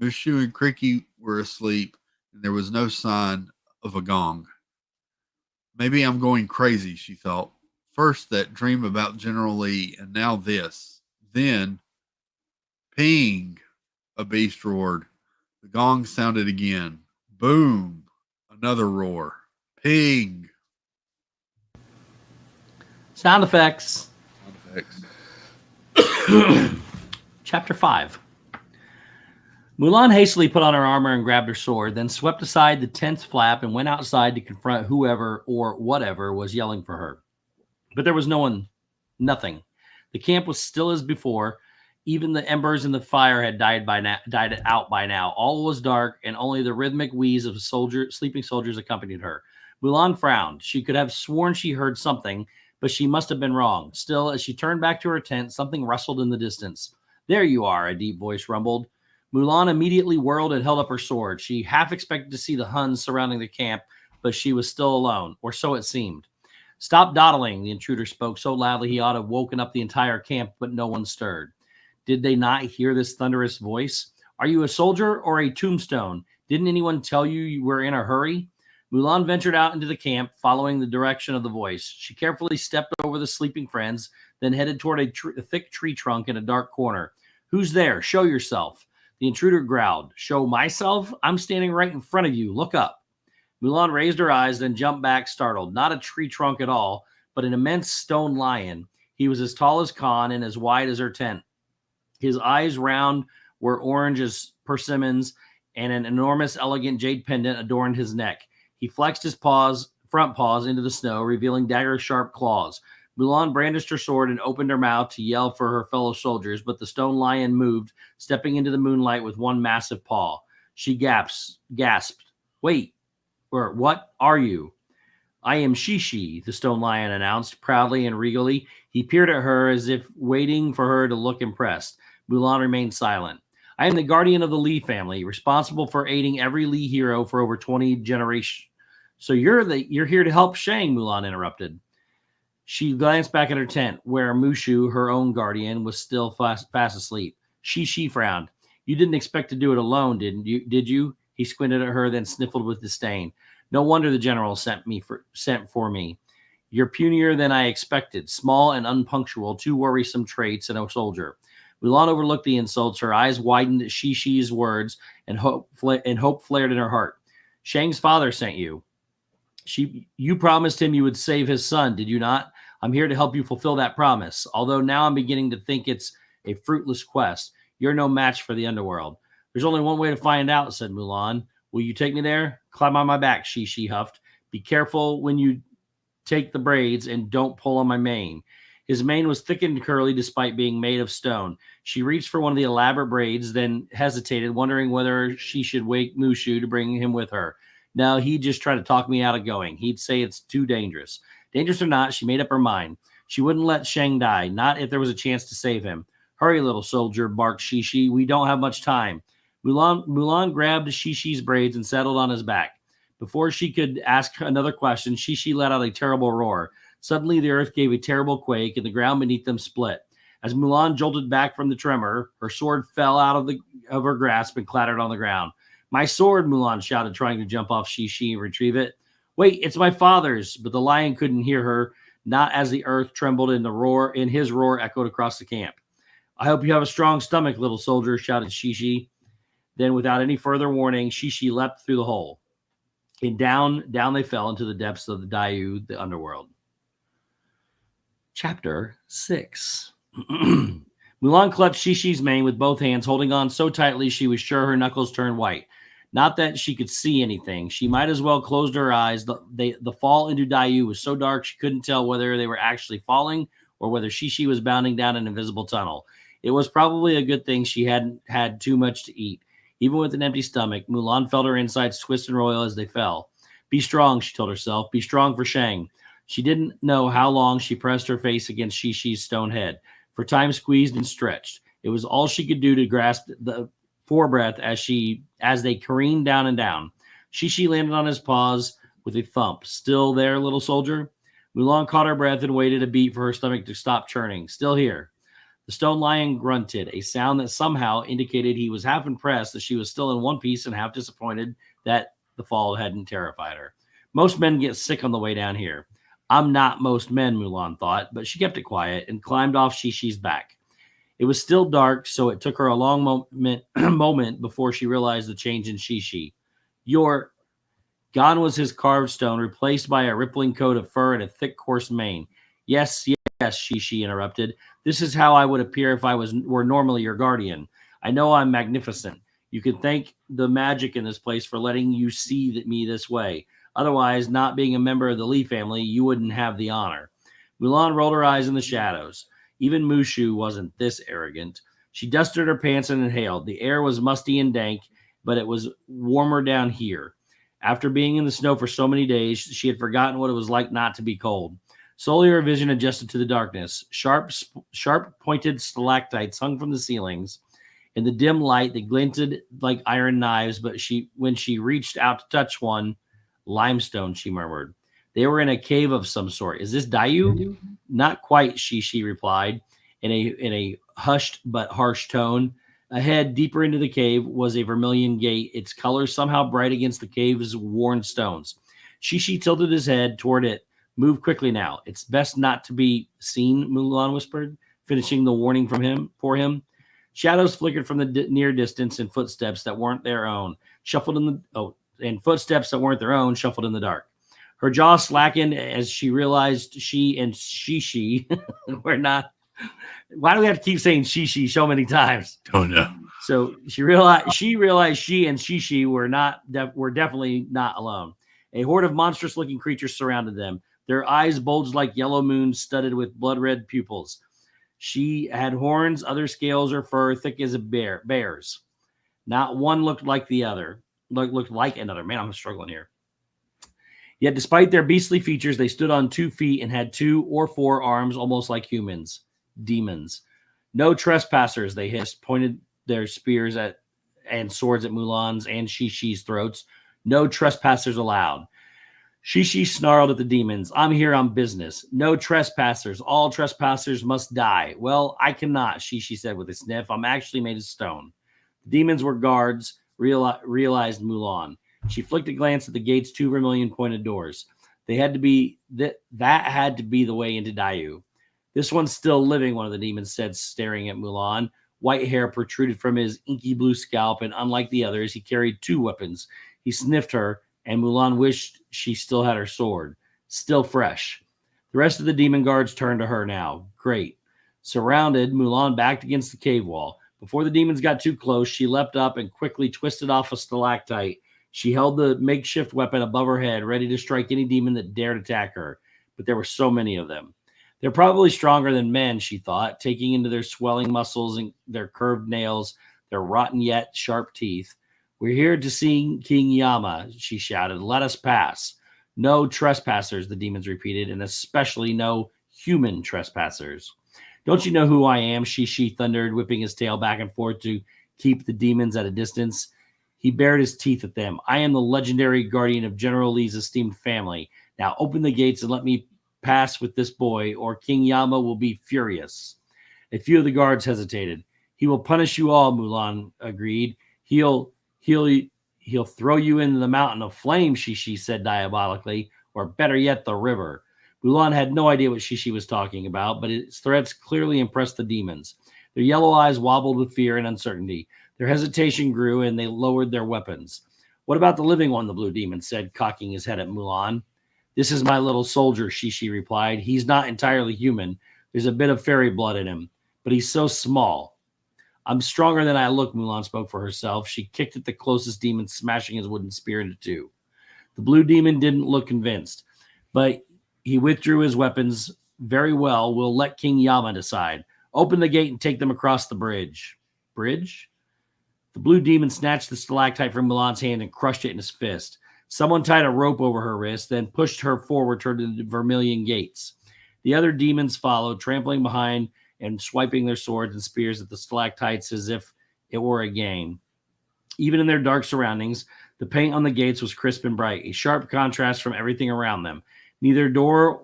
Mushu and Cricky were asleep, and there was no sign of a gong. Maybe I'm going crazy, she thought. First that dream about General Lee, and now this. Then, ping, a beast roared. The gong sounded again. Boom, another roar. Ping. Sound effects. Sound effects. Chapter 5. Mulan hastily put on her armor and grabbed her sword, then swept aside the tent's flap and went outside to confront whoever or whatever was yelling for her. But there was nothing. The camp was still as before. Even the embers in the fire had died out by now. All was dark, and only the rhythmic wheeze of sleeping soldiers accompanied her. Mulan frowned. She could have sworn she heard something, but she must have been wrong. Still, as she turned back to her tent, something rustled in the distance. There you are, a deep voice rumbled. Mulan immediately whirled and held up her sword. She half expected to see the Huns surrounding the camp, but she was still alone, or so it seemed. Stop dawdling, the intruder spoke so loudly he ought to have woken up the entire camp, but no one stirred. Did they not hear this thunderous voice? Are you a soldier or a tombstone? Didn't anyone tell you were in a hurry? Mulan ventured out into the camp, following the direction of the voice. She carefully stepped over the sleeping friends, then headed toward a thick tree trunk in a dark corner. Who's there? Show yourself. The intruder growled. Show myself? I'm standing right in front of you. Look up. Mulan raised her eyes, then jumped back, startled. Not a tree trunk at all, but an immense stone lion. He was as tall as Khan and as wide as her tent. His eyes round were orange as persimmons, and an enormous, elegant jade pendant adorned his neck. He flexed his front paws into the snow, revealing dagger-sharp claws. Mulan brandished her sword and opened her mouth to yell for her fellow soldiers, but the stone lion moved, stepping into the moonlight with one massive paw. She gasped. Wait, or what are you? I am Shishi, the stone lion announced, proudly and regally. He peered at her as if waiting for her to look impressed. Mulan remained silent. I am the guardian of the Li family, responsible for aiding every Li hero for over 20 generations. So you're here to help Shang, Mulan interrupted. She glanced back at her tent, where Mushu, her own guardian, was still fast asleep. She frowned. You didn't expect to do it alone, did you? He squinted at her, then sniffled with disdain. No wonder the general sent for me. You're punier than I expected. Small and unpunctual, two worrisome traits in a soldier. Mulan overlooked the insults. Her eyes widened at Shishi's words, and hope flared in her heart. Shang's father sent you. You promised him you would save his son, did you not? I'm here to help you fulfill that promise, although now I'm beginning to think it's a fruitless quest. You're no match for the underworld. There's only one way to find out, said Mulan. Will you take me there? Climb on my back, Shishi huffed. Be careful when you take the braids and don't pull on my mane. His mane was thick and curly despite being made of stone. She reached for one of the elaborate braids, then hesitated, wondering whether she should wake Mushu to bring him with her. No, he'd just try to talk me out of going. He'd say it's too dangerous. Dangerous or not, she made up her mind. She wouldn't let Shang die, not if there was a chance to save him. Hurry, little soldier, barked Shishi. We don't have much time. Mulan grabbed Shishi's braids and settled on his back. Before she could ask another question, Shishi let out a terrible roar. Suddenly, the earth gave a terrible quake, and the ground beneath them split. As Mulan jolted back from the tremor, her sword fell out of her grasp and clattered on the ground. My sword, Mulan shouted, trying to jump off Shishi and retrieve it. Wait, it's my father's, but the lion couldn't hear her, not as the earth trembled and his roar echoed across the camp. I hope you have a strong stomach, little soldier, shouted Shishi. Then, without any further warning, Shishi leapt through the hole. And down they fell into the depths of the Dayu, the underworld. Chapter 6. Mulan clutched Shishi's mane with both hands, holding on so tightly she was sure her knuckles turned white. Not that she could see anything. She might as well closed her eyes. The fall into Dayu was so dark she couldn't tell whether they were actually falling or whether Shishi was bounding down an invisible tunnel. It was probably a good thing she hadn't had too much to eat. Even with an empty stomach, Mulan felt her insides twist and roil as they fell. Be strong, she told herself. Be strong for Shang. She didn't know how long she pressed her face against Shishi's stone head, for time squeezed and stretched. It was all she could do to grasp the forebreath as they careened down and down. Shishi landed on his paws with a thump. Still there, little soldier? Mulan caught her breath and waited a beat for her stomach to stop churning. Still here. The stone lion grunted, a sound that somehow indicated he was half impressed that she was still in one piece and half disappointed that the fall hadn't terrified her. Most men get sick on the way down here. I'm not most men, Mulan thought, but she kept it quiet and climbed off Shishi's back. It was still dark, so it took her a long moment before she realized the change in Shishi. Gone was his carved stone, replaced by a rippling coat of fur and a thick, coarse mane. Yes, Shishi interrupted. This is how I would appear if I were normally your guardian. I know I'm magnificent. You can thank the magic in this place for letting you see me this way. Otherwise, not being a member of the Li family, you wouldn't have the honor. Mulan rolled her eyes in the shadows. Even Mushu wasn't this arrogant. She dusted her pants and inhaled. The air was musty and dank, but it was warmer down here. After being in the snow for so many days, she had forgotten what it was like not to be cold. Slowly, her vision adjusted to the darkness. Sharp pointed stalactites hung from the ceilings. In the dim light, they glinted like iron knives, but when she reached out to touch one, limestone, she murmured. They were in a cave of some sort. Is this Dayu? Not quite, Shishi replied in a hushed but harsh tone. Ahead, deeper into the cave, was a vermilion gate, its color somehow bright against the cave's worn stones. Shishi tilted his head toward it. Move quickly now. It's best not to be seen, Mulan whispered, finishing the warning for him. Shadows flickered from the near distance, and footsteps that weren't their own shuffled in the dark. Her jaw slackened as she realized she and Shishi were not. Why do we have to keep saying Shishi so many times? Oh no. So she realized she and Shishi were definitely not alone. A horde of monstrous-looking creatures surrounded them. Their eyes bulged like yellow moons studded with blood-red pupils. She had horns, other scales or fur thick as a bear's. Not one looked like another. Man, I'm struggling here. Yet despite their beastly features, they stood on 2 feet and had 2 or 4 arms almost like humans. Demons. No trespassers, they hissed, pointed their spears and swords at Mulan's and Shishi's throats. No trespassers allowed. Shishi snarled at the demons. I'm here on business. No trespassers. All trespassers must die. Well, I cannot, Shishi said with a sniff. I'm actually made of stone. The demons were guards, realized Mulan. She flicked a glance at the gate's 2 vermilion pointed doors. That had to be the way into Dayu. This one's still living, one of the demons said, staring at Mulan. White hair protruded from his inky blue scalp, and unlike the others, he carried 2 weapons. He sniffed her, and Mulan wished she still had her sword. Still fresh. The rest of the demon guards turned to her now. Great. Surrounded, Mulan backed against the cave wall. Before the demons got too close, she leapt up and quickly twisted off a stalactite. She held the makeshift weapon above her head, ready to strike any demon that dared attack her. But there were so many of them. They're probably stronger than men, she thought, taking into their swelling muscles and their curved nails, their rotten yet sharp teeth. We're here to see King Yama, she shouted. Let us pass. No trespassers, the demons repeated, and especially no human trespassers. Don't you know who I am? Shishi thundered, whipping his tail back and forth to keep the demons at a distance. He bared his teeth at them. I am the legendary guardian of General Li's esteemed family. Now open the gates and let me pass with this boy, or King Yama will be furious. A few of the guards hesitated. He will punish you all, Mulan agreed. He'll throw you into the mountain of flames, Shishi said diabolically, or better yet, the river. Mulan had no idea what Shishi was talking about, but his threats clearly impressed the demons. Their yellow eyes wobbled with fear and uncertainty. Their hesitation grew, and they lowered their weapons. What about the living one, the blue demon said, cocking his head at Mulan. This is my little soldier, Shishi replied. He's not entirely human. There's a bit of fairy blood in him, but he's so small. I'm stronger than I look, Mulan spoke for herself. She kicked at the closest demon, smashing his wooden spear into two. The blue demon didn't look convinced, but he withdrew his weapons. Very well, we'll let King Yama decide. Open the gate and take them across the bridge. Bridge? The blue demon snatched the stalactite from Mulan's hand and crushed it in his fist. Someone tied a rope over her wrist, then pushed her forward toward the vermilion gates. The other demons followed, trampling behind and swiping their swords and spears at the stalactites as if it were a game. Even in their dark surroundings, the paint on the gates was crisp and bright, a sharp contrast from everything around them. Neither door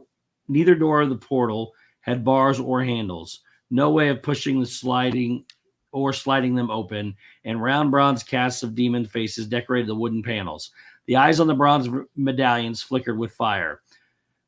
of the portal had bars or handles. No way of pushing the sliding them open, and round bronze casts of demon faces decorated the wooden panels. The eyes on the bronze medallions flickered with fire.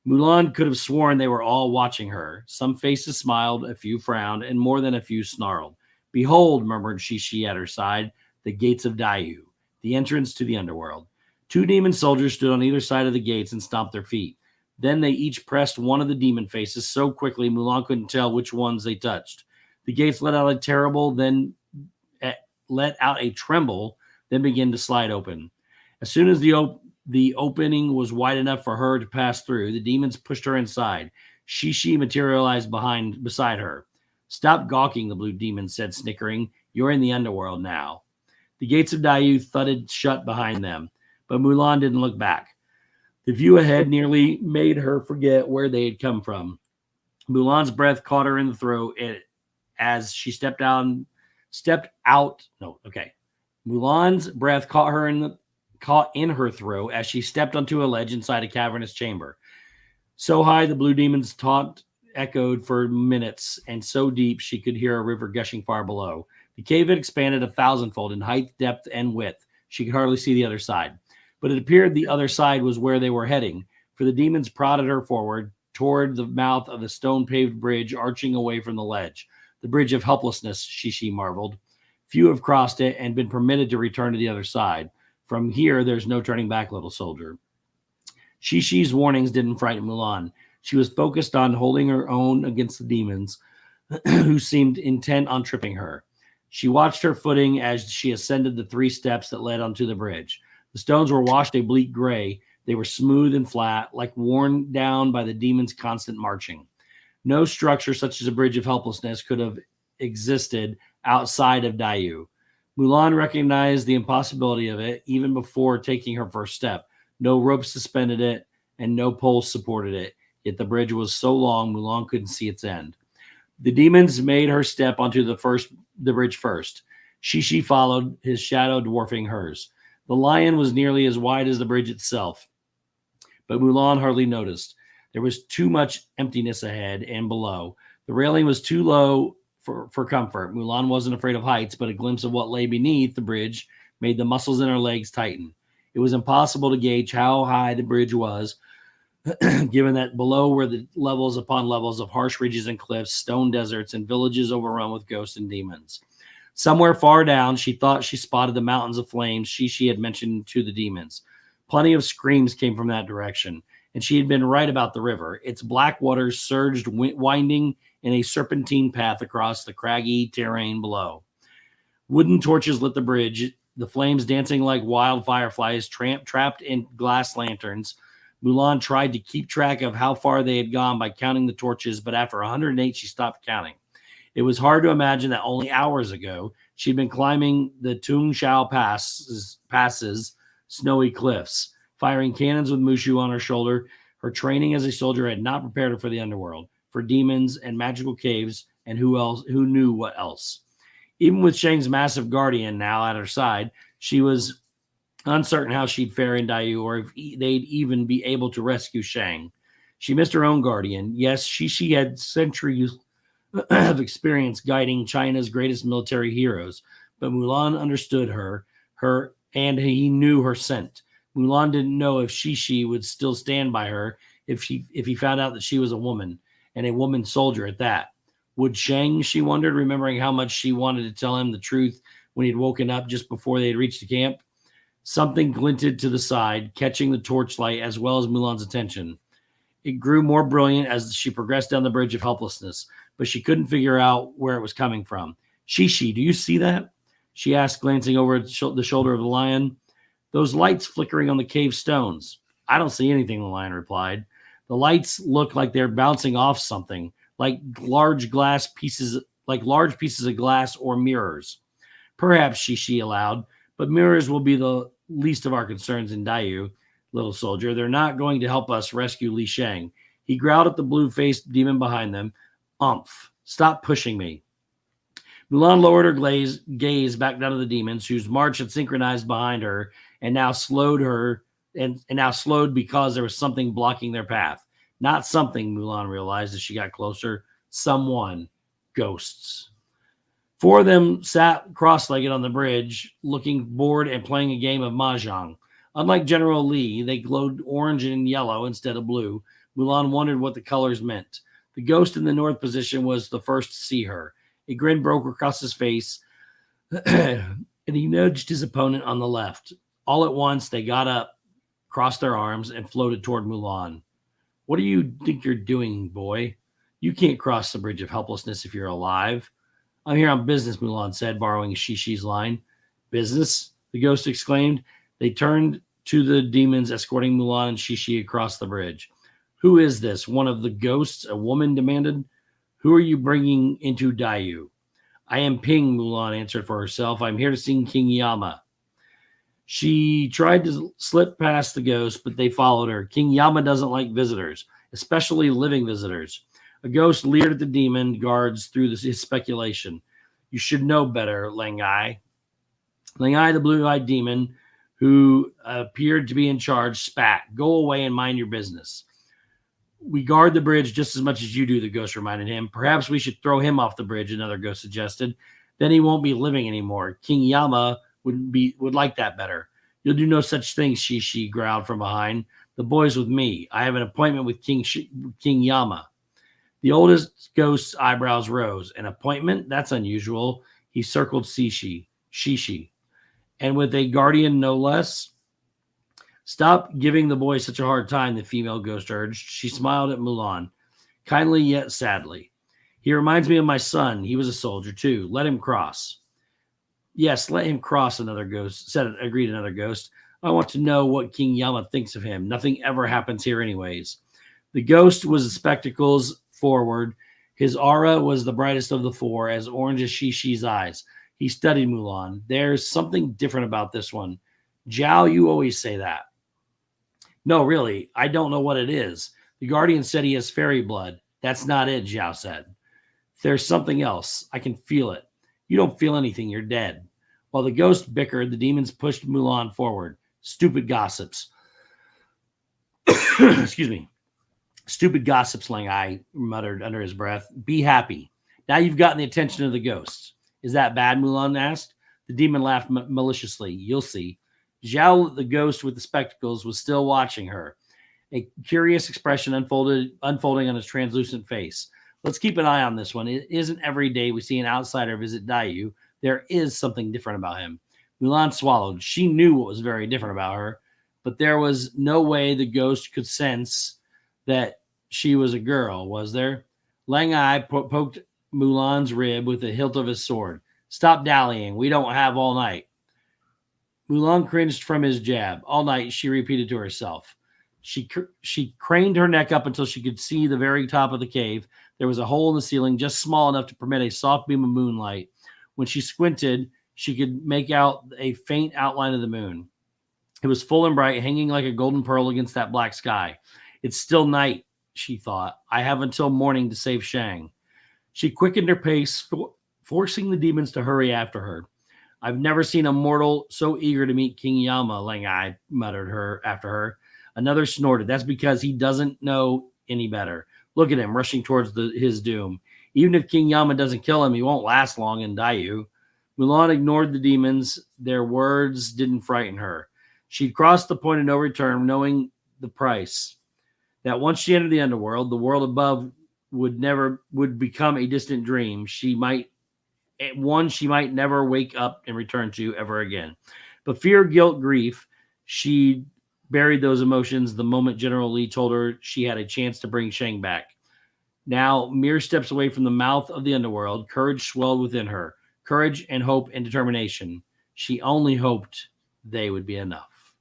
Mulan could have sworn they were all watching her. Some faces smiled, a few frowned, and more than a few snarled. Behold, murmured Shishi at her side, the gates of Daiyu, the entrance to the underworld. 2 demon soldiers stood on either side of the gates and stomped their feet. Then they each pressed one of the demon faces so quickly Mulan couldn't tell which ones they touched. The gates let out a tremble, then began to slide open. As soon as the opening was wide enough for her to pass through, the demons pushed her inside. Shishi materialized beside her. Stop gawking, the blue demon said, snickering. You're in the underworld now. The gates of Daiyu thudded shut behind them, but Mulan didn't look back. The view ahead nearly made her forget where they had come from. Mulan's breath caught her in the throat as she Mulan's breath caught in her throat as she stepped onto a ledge inside a cavernous chamber. So high the blue demon's taunt echoed for minutes, and so deep she could hear a river gushing far below. The cave had expanded 1,000-fold in height, depth, and width. She could hardly see the other side. But it appeared the other side was where they were heading, for the demons prodded her forward toward the mouth of the stone-paved bridge arching away from the ledge. The bridge of helplessness, Shishi marveled. Few have crossed it and been permitted to return to the other side. From here, there's no turning back, little soldier. Shishi's warnings didn't frighten Mulan. She was focused on holding her own against the demons, who seemed intent on tripping her. She watched her footing as she ascended the 3 steps that led onto the bridge. The stones were washed a bleak gray. They were smooth and flat, like worn down by the demons' constant marching. No structure such as a bridge of helplessness could have existed outside of Daiyu. Mulan recognized the impossibility of it even before taking her first step. No ropes suspended it, and no poles supported it. Yet the bridge was so long, Mulan couldn't see its end. The demons made her step onto the bridge first. Shishi followed, his shadow dwarfing hers. The lion was nearly as wide as the bridge itself, but Mulan hardly noticed. There was too much emptiness ahead and below. The railing was too low for comfort. Mulan wasn't afraid of heights, but a glimpse of what lay beneath the bridge made the muscles in her legs tighten. It was impossible to gauge how high the bridge was, given that below were the levels upon levels of harsh ridges and cliffs, stone deserts, and villages overrun with ghosts and demons. Somewhere far down, she thought she spotted the mountains of flames Shishi had mentioned to the demons. Plenty of screams came from that direction, and she had been right about the river. Its black waters surged, winding in a serpentine path across the craggy terrain below. Wooden torches lit the bridge, the flames dancing like wild fireflies trapped in glass lanterns. Mulan tried to keep track of how far they had gone by counting the torches, but after 108, she stopped counting. It was hard to imagine that only hours ago she'd been climbing the Tung Shao passes, snowy cliffs, firing cannons with Mushu on her shoulder. Her training as a soldier had not prepared her for the underworld, for demons and magical caves, and who knew what else. Even with Shang's massive guardian now at her side, she was uncertain how she'd fare in Daiyu or if they'd even be able to rescue Shang. She missed her own guardian. Yes, she had centuries of experience guiding China's greatest military heroes, but Mulan understood her, and he knew her scent. Mulan didn't know if Shishi would still stand by her if he found out that she was a woman, and a woman soldier at that. Would Shang, she wondered, remembering how much she wanted to tell him the truth when he'd woken up just before they had reached the camp? Something glinted to the side, catching the torchlight as well as Mulan's attention. It grew more brilliant as she progressed down the bridge of helplessness, but she couldn't figure out where it was coming from. Shishi, do you see that? She asked, glancing over at the shoulder of the lion. Those lights flickering on the cave stones. I don't see anything, the lion replied. The lights look like they're bouncing off something, like large pieces of glass or mirrors. Perhaps, Shishi allowed, but mirrors will be the least of our concerns in Daiyu, little soldier. They're not going to help us rescue Li Shang. He growled at the blue-faced demon behind them. Umph, stop pushing me. Mulan lowered her gaze back down to the demons, whose march had synchronized behind her and now slowed because there was something blocking their path. Not something, Mulan realized as she got closer. Someone. Ghosts. Four of them sat cross-legged on the bridge, looking bored and playing a game of mahjong. Unlike General Li, they glowed orange and yellow instead of blue. Mulan wondered what the colors meant. The ghost in the north position was the first to see her. A grin broke across his face, and he nudged his opponent on the left. All at once, they got up, crossed their arms, and floated toward Mulan. What do you think you're doing, boy? You can't cross the bridge of helplessness if you're alive. I'm here on business, Mulan said, borrowing Shishi's line. Business? The ghost exclaimed. They turned to the demons escorting Mulan and Shishi across the bridge. Who is this? One of the ghosts, a woman demanded. Who are you bringing into Daiyu? I am Ping, Mulan answered for herself. I'm here to see King Yama. She tried to slip past the ghost, but they followed her. King Yama doesn't like visitors, especially living visitors. A ghost leered at the demon guards through his speculation. You should know better, Lang Ai. Lang Ai, the blue-eyed demon, who appeared to be in charge, spat. Go away and mind your business. We guard the bridge just as much as you do, the ghost reminded him. Perhaps we should throw him off the bridge, another ghost suggested. Then he won't be living anymore. King Yama would like that better. You'll do no such thing, Shishi growled from behind. The boy's with me. I have an appointment with King Yama. The oldest ghost's eyebrows rose. An appointment? That's unusual. He circled Shishi. And with a guardian no less? Stop giving the boy such a hard time, the female ghost urged. She smiled at Mulan, kindly yet sadly. He reminds me of my son. He was a soldier too. Let him cross. Yes, let him cross, agreed another ghost. I want to know what King Yama thinks of him. Nothing ever happens here anyways. The ghost was spectacles forward. His aura was the brightest of the four, as orange as Shishi's eyes. He studied Mulan. There's something different about this one. Zhao, you always say that. No, really, I don't know what it is. The guardian said he has fairy blood. That's not it, Zhao said. There's something else. I can feel it. You don't feel anything. You're dead. While the ghost bickered, the demons pushed Mulan forward. Stupid gossips. Excuse me. Stupid gossips, Lang Ai muttered under his breath. Be happy. Now you've gotten the attention of the ghosts. Is that bad, Mulan asked. The demon laughed maliciously. You'll see. Zhao, the ghost with the spectacles, was still watching her. A curious expression unfolding on his translucent face. Let's keep an eye on this one. It isn't every day we see an outsider visit Daiyu. There is something different about him. Mulan swallowed. She knew what was very different about her, but there was no way the ghost could sense that she was a girl, was there? Lang Ai poked Mulan's rib with the hilt of his sword. Stop dallying. We don't have all night. Mulan cringed from his jab. All night, she repeated to herself. She craned her neck up until she could see the very top of the cave. There was a hole in the ceiling just small enough to permit a soft beam of moonlight. When she squinted, she could make out a faint outline of the moon. It was full and bright, hanging like a golden pearl against that black sky. It's still night, she thought. I have until morning to save Shang. She quickened her pace, forcing the demons to hurry after her. I've never seen a mortal so eager to meet King Yama, Lang Ai muttered after her. Another snorted. That's because he doesn't know any better. Look at him rushing towards his doom. Even if King Yama doesn't kill him, he won't last long in Daiyu. Mulan ignored the demons. Their words didn't frighten her. She'd crossed the point of no return, knowing the price. That once she entered the underworld, the world above would become a distant dream. She might never wake up and return to ever again. But fear, guilt, grief, she buried those emotions the moment General Li told her she had a chance to bring Shang back. Now, mere steps away from the mouth of the underworld, courage swelled within her. courage and hope and determination. She only hoped they would be enough.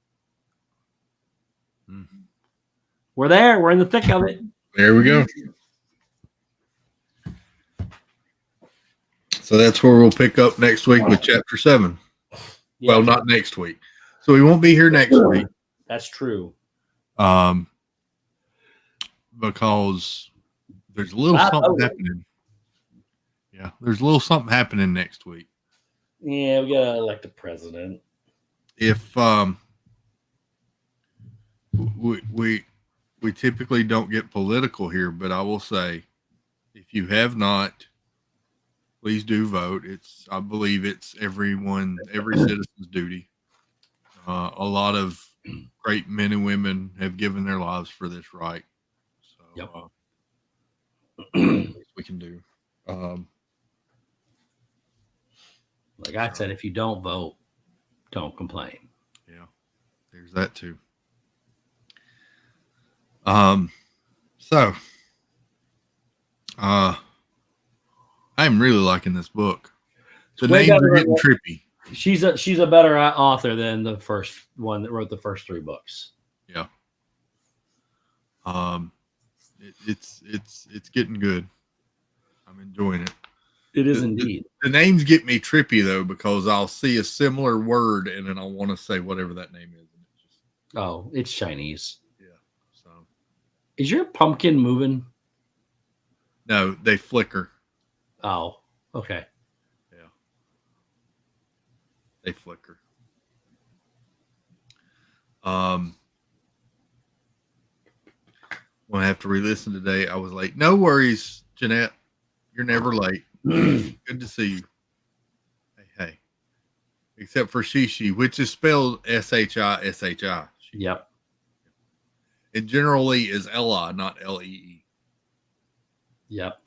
Mm-hmm. We're there. We're in the thick of it. There we go. So that's where we'll pick up next week with chapter 7. Yeah, well, not next week. So we won't be here next week. That's true. Because there's a little something happening. Yeah, there's a little something happening next week. Yeah, we gotta elect a president. If we typically don't get political here, but I will say, if you have not, please do vote. I believe it's every citizen's duty. A lot of great men and women have given their lives for this right. So we can do. Like I said, if you don't vote, don't complain. Yeah, there's that too. So I'm really liking this book. The names are getting trippy. She's a better author than the first one that wrote the first 3 books. Yeah. It's getting good. I'm enjoying it. It is indeed. The names get me trippy though, because I'll see a similar word and then I want to say whatever that name is. And it's just, it's Chinese. Yeah. So is your pumpkin moving? No, they flicker. Oh, okay. Yeah. They flicker. When I have to re-listen today, I was late. No worries, Jeanette. You're never late. Good to see you. Hey. Except for Shishi, which is spelled S-H-I-S-H-I. Yep. It generally is L-I, not L-E-E. Yep.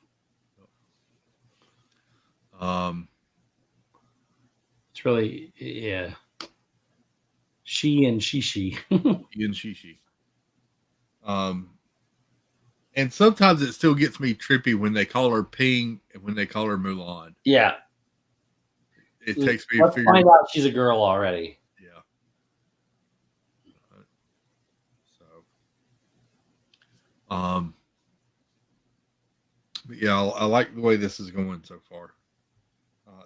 It's really, yeah. She and Shishi. She and Shishi. And sometimes it still gets me trippy when they call her Ping and when they call her Mulan. Yeah. It takes me Let's to figure find out she's a girl already. Yeah. But yeah, I like the way this is going so far.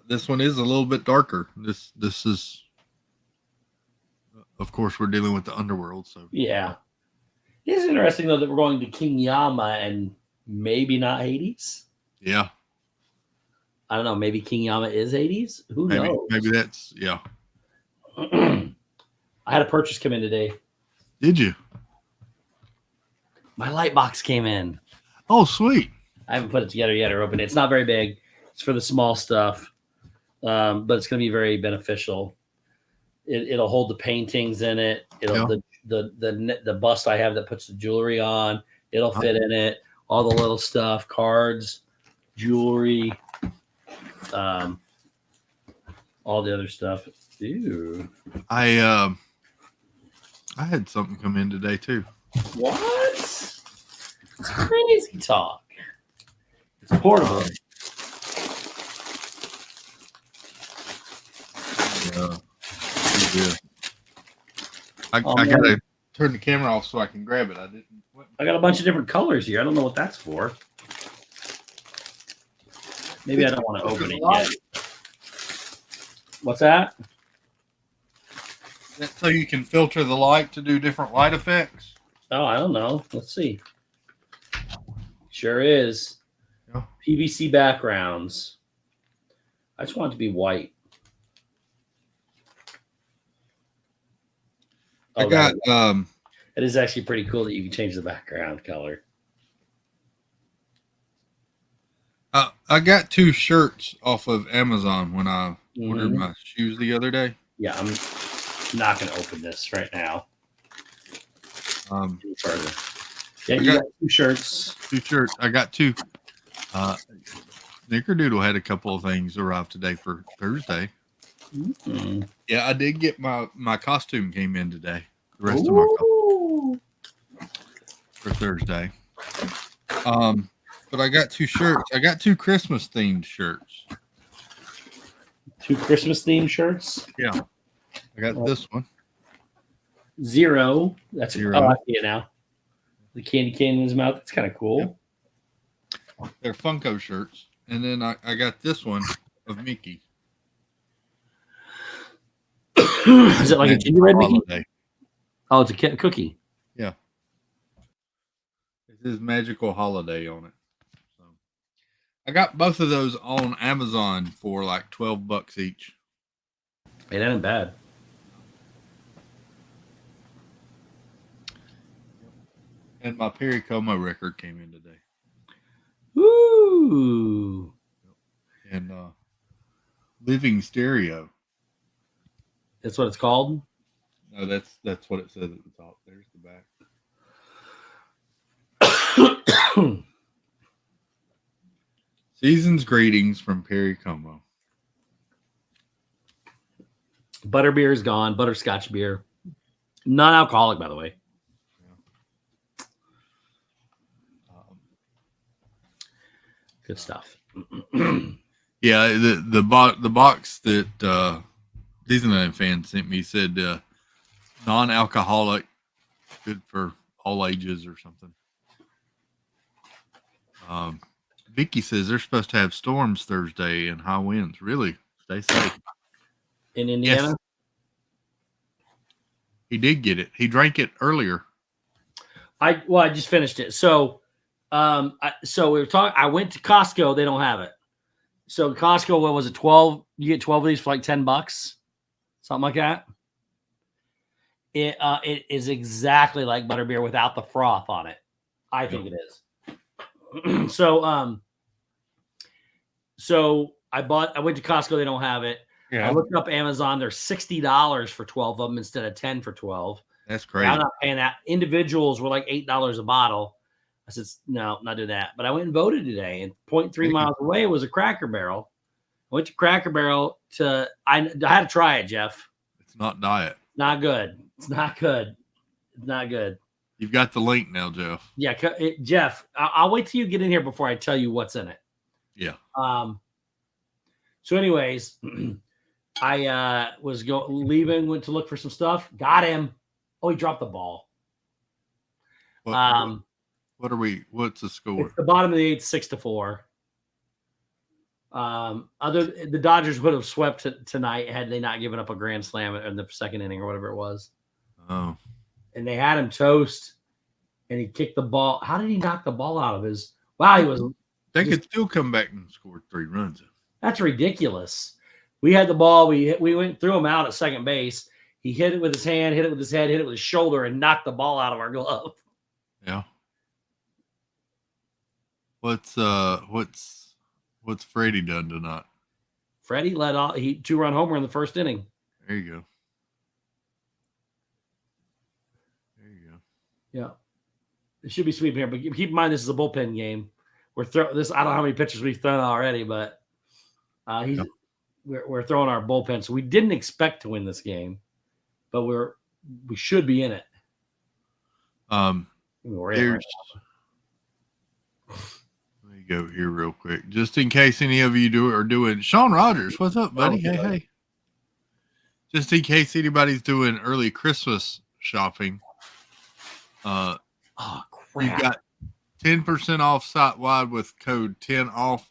This one is a little bit darker. This is, of course, we're dealing with the underworld. So yeah. It's interesting, though, that we're going to King Yama and maybe not Hades. Yeah. I don't know. Maybe King Yama is Hades. Who knows? Maybe that's, yeah. I had a purchase come in today. Did you? My light box came in. Oh, sweet. I haven't put it together yet or opened it. It's not very big. It's for the small stuff, but it's going to be very beneficial. It'll hold the paintings in it. The bust I have that puts the jewelry on. It'll fit in it. All the little stuff, cards, jewelry, all the other stuff. Ew. I had something come in today too. What? It's crazy talk. It's portable. Yeah. I gotta turn the camera off so I can grab it. I got a bunch of different colors here. I don't know what that's for. Maybe I don't want to open it yet. What's that? That's so you can filter the light to do different light effects. Oh, I don't know. Let's see. Sure is. Yeah. PVC backgrounds. I just want it to be white. I got it is actually pretty cool that you can change the background color. I got 2 shirts off of Amazon when I ordered my shoes the other day. Yeah, I'm not going to open this right now. Further. Yeah, you got 2 shirts. 2 shirts. I got 2. Snickerdoodle had a couple of things arrive today for Thursday. Mm-hmm. Yeah, I did get my costume came in today. The rest of my costume for Thursday. But I got 2 shirts. I got 2 Christmas themed shirts. 2 Christmas themed shirts. Yeah. I got this one. Zero. That's Zero. Oh, I see it now. The candy cane in his mouth. It's kind of cool. Yep. They're Funko shirts. And then I got this one of Mickey. Is it like a gingerbread Mickey? Holiday. Oh, it's a cookie. Yeah. It says Magical Holiday on it. So I got both of those on Amazon for like $12 each. Hey, that ain't bad. And my Perry Como record came in today. Woo! And Living Stereo. That's what it's called? No, that's what it says at the top. There's the back. Season's greetings from Perry Como. Butterbeer is gone. Butterscotch beer. Non-alcoholic, by the way. Good stuff. Yeah, the box that Disneyland fan sent me said non-alcoholic, good for all ages or something. Vicky says they're supposed to have storms Thursday and high winds. Really? Stay safe. In Indiana? Yes. He did get it. He drank it earlier. I just finished it. So we were talking. I went to Costco. They don't have it. So Costco, what was it? 12? You get 12 of these for like $10, something like that. It is exactly like butterbeer without the froth on it. I think it is. So I went to Costco. They don't have it. Yeah. I looked up Amazon. They're $60 for 12 of them instead of 10 for 12. That's crazy. I'm not paying that. Individuals were like $8 a bottle. I said, no, not do that. But I went and voted today, and 0.3 miles away was a Cracker Barrel. I went to Cracker Barrel I had to try it, Jeff. It's not diet. Not good. It's not good. It's not good. You've got the link now, Jeff. Yeah, Jeff, I'll wait till you get in here before I tell you what's in it. Yeah. So anyways, I was leaving, went to look for some stuff. Got him. Oh, he dropped the ball. What's the score? It's the bottom of the 8th, 6-4. The Dodgers would have swept tonight had they not given up a grand slam in the second inning or whatever it was. Oh. And they had him toast, and he kicked the ball. How did he knock the ball out of his? Wow, he was. They could still come back and score 3 runs. That's ridiculous. We had the ball. We went threw him out at second base. He hit it with his hand, hit it with his head, hit it with his shoulder, and knocked the ball out of our glove. Yeah. What's Freddie done tonight? Freddie led off. He 2-run homer in the first inning. There you go. Yeah. It should be sweeping here, but keep in mind this is a bullpen game. I don't know how many pitches we've thrown already, but we're throwing our bullpen. So we didn't expect to win this game, but we should be in it. Let me go here real quick, just in case any of you are doing. Sean Rogers, what's up, buddy? Hey. Just in case anybody's doing early Christmas shopping. Oh crap! You've got 10% off site wide with code 10OFF,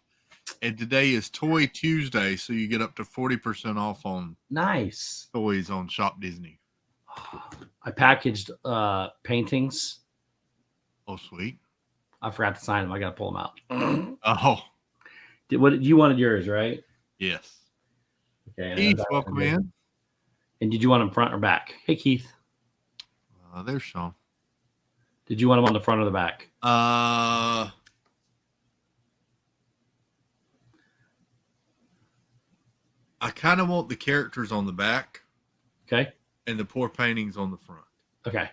and today is Toy Tuesday, so you get up to 40% off on nice toys on Shop Disney. I packaged paintings. Oh, sweet! I forgot to sign them. I got to pull them out. Oh, you wanted yours, right? Yes. Okay. Keith, welcome in. And did you want them front or back? Hey, Keith. There's Sean. Did you want them on the front or the back? I kind of want the characters on the back. Okay. And the poor paintings on the front. Okay.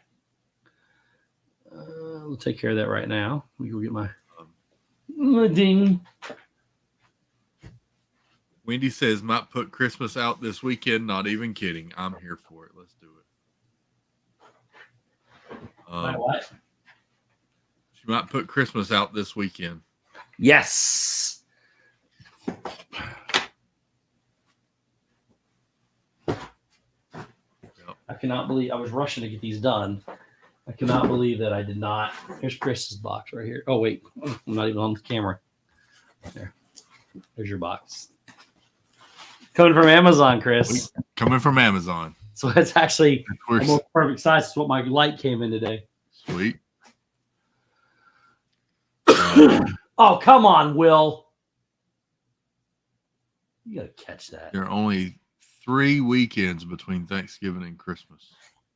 We'll take care of that right now. Let me go get my ding. Wendy says, might put Christmas out this weekend. Not even kidding. I'm here for it. Let's do it. What? She might put Christmas out this weekend. Yes. I cannot believe I was rushing to get these done. I cannot believe that I did not. Here's Chris's box right here. Oh wait, I'm not even on the camera. There's your box. Coming from Amazon, Chris. Coming from Amazon. So it's actually We're almost perfect size. It's what my light came in today. sweet. Oh, come on, Will. You gotta catch that. There are only 3 weekends between Thanksgiving and Christmas.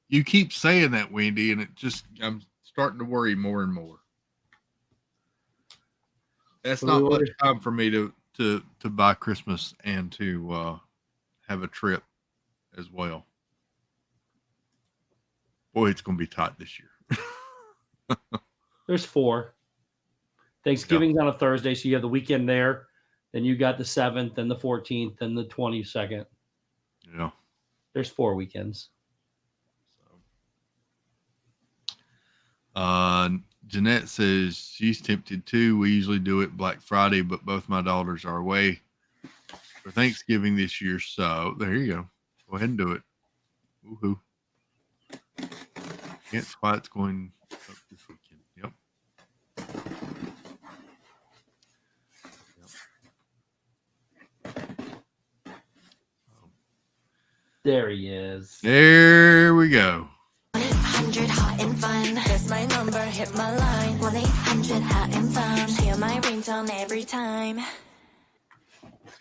You keep saying that, Wendy, and I'm starting to worry more and more. That's not much time for me to buy Christmas and to have a trip as well. Boy, it's going to be tight this year. There's 4. Thanksgiving's on a Thursday, so you have the weekend there. Then you got the 7th and the 14th and the 22nd. Yeah. There's 4 weekends. Jeanette says she's tempted too. We usually do it Black Friday, but both my daughters are away for Thanksgiving this year. So there you go. Go ahead and do it. Woohoo. That's why it's going up this weekend. There he is. There we go. 1-800 hot and fun. That's my number. Hit my line. 1-800 hot and fun. Hear my ringtone every time.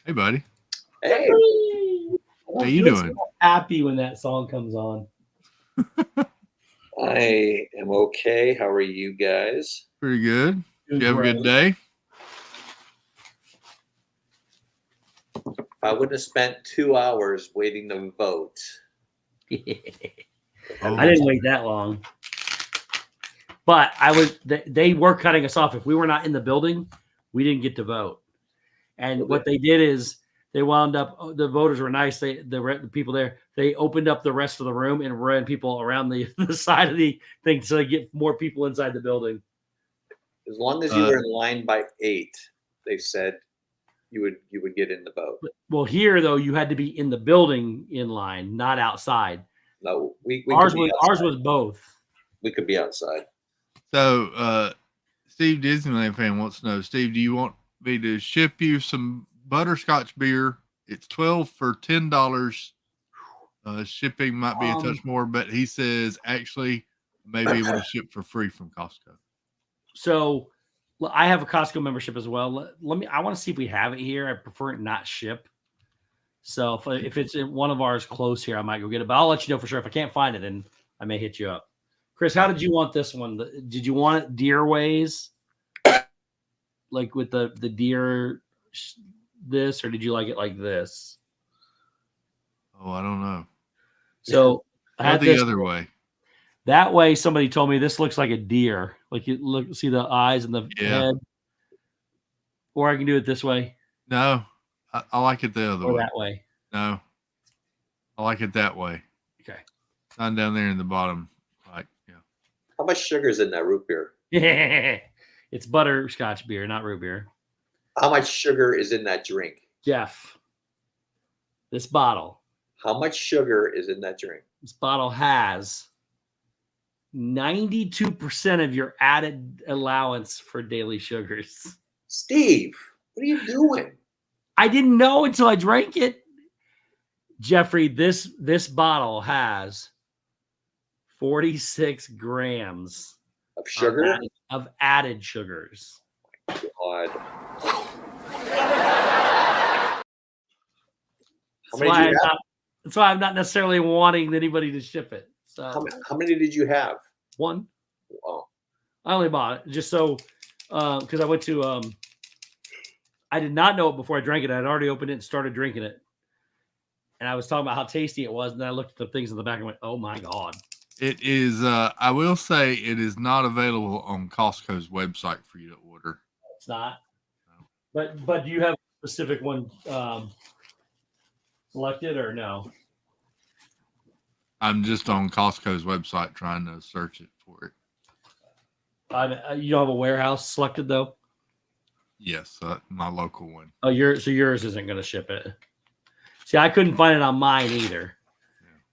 Hey, buddy. Hey. How you doing? Happy when that song comes on. I am okay. How are you guys? Pretty good. Did you have a good day? If I would have spent 2 hours waiting to vote. I didn't wait that long. But they were cutting us off. If we were not in the building, we didn't get to vote. And what they did is they wound up, the voters were nice. The people there, they opened up the rest of the room and ran people around the side of the thing so they get more people inside the building. As long as you were in line by 8, they said you would get in the vote. Well, here though, you had to be in the building in line, not outside. No, ours was both. We could be outside. So, Steve, Disneyland fan, wants to know, Steve, do you want me to ship you some butterscotch beer? It's $12 for $10. Shipping might be a touch more, but he says actually may be able to ship for free from Costco. So I have a Costco membership as well. I want to see if we have it here. I prefer it not ship. So if it's in one of ours close here, I might go get it. But I'll let you know for sure. If I can't find it, then I may hit you up. Chris, how did you want this one? Did you want it deer ways? Like with the deer this, or did you like it like this? Oh, I don't know. So I had the other way. That way, somebody told me this looks like a deer. Like you look, see the eyes and the head. Or I can do it this way. No, I like it the other way. That way. No, I like it that way. Okay. Not down there in the bottom. Like, yeah. How much sugar is in that root beer? Yeah, it's butterscotch beer, not root beer. How much sugar is in that drink? Jeff, this bottle. How much sugar is in that drink? This bottle has 92% of your added allowance for daily sugars. Steve, what are you doing? I didn't know until I drank it. Jeffrey, this bottle has 46 grams of sugar? Of added sugars. God. That's why I'm not necessarily wanting anybody to ship it. So how many did you have? 1. Oh. I only bought it just so because I went to I did not know it before I drank it. I'd already opened it and started drinking it. And I was talking about how tasty it was, and then I looked at the things in the back and went, "Oh my god!" It is. I will say it is not available on Costco's website for you to order. It's not. No. But do you have a specific one selected or no? I'm just on Costco's website trying to search it for it. You don't have a warehouse selected though? Yes, my local one. Oh, yours isn't going to ship it. See, I couldn't find it on mine either.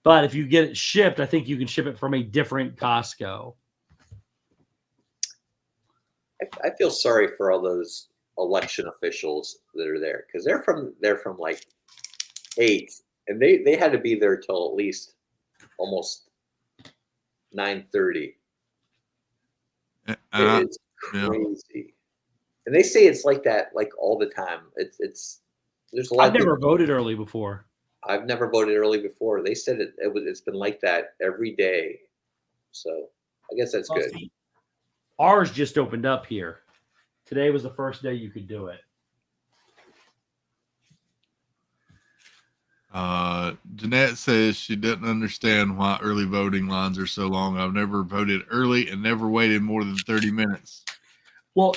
But if you get it shipped, I think you can ship it from a different Costco. I feel sorry for all those election officials that are there because they're from like 8, and they had to be there till at least almost 9:30. It's crazy, and they say it's like that like all the time. It's there's a lot. I've never voted early before. I've never voted early before. They said it's been like that every day, so I guess that's good. See, ours just opened up here. Today was the first day you could do it. Jeanette says she doesn't understand why early voting lines are so long. I've never voted early and never waited more than 30 minutes. Well,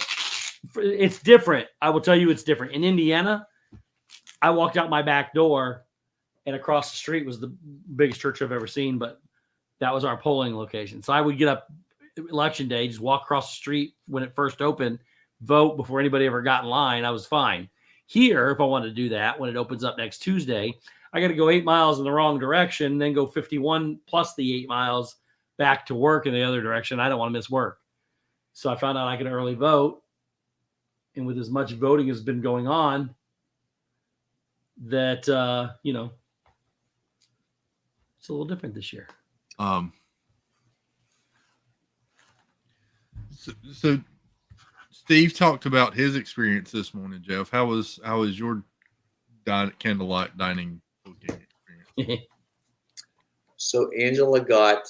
it's different. I will tell you it's different. In Indiana, I walked out my back door and across the street was the biggest church I've ever seen, but that was our polling location. So I would get up election day, just walk across the street when it first opened, vote before anybody ever got in line. I was fine. Here, if I wanted to do that, when it opens up next Tuesday, I got to go 8 miles in the wrong direction, then go 51 plus the 8 miles back to work in the other direction. I don't want to miss work. So I found out I could early vote. And with as much voting has been going on, that, it's a little different this year. So Steve talked about his experience this morning, Jeff. How was your candlelight dining cooking experience? So Angela got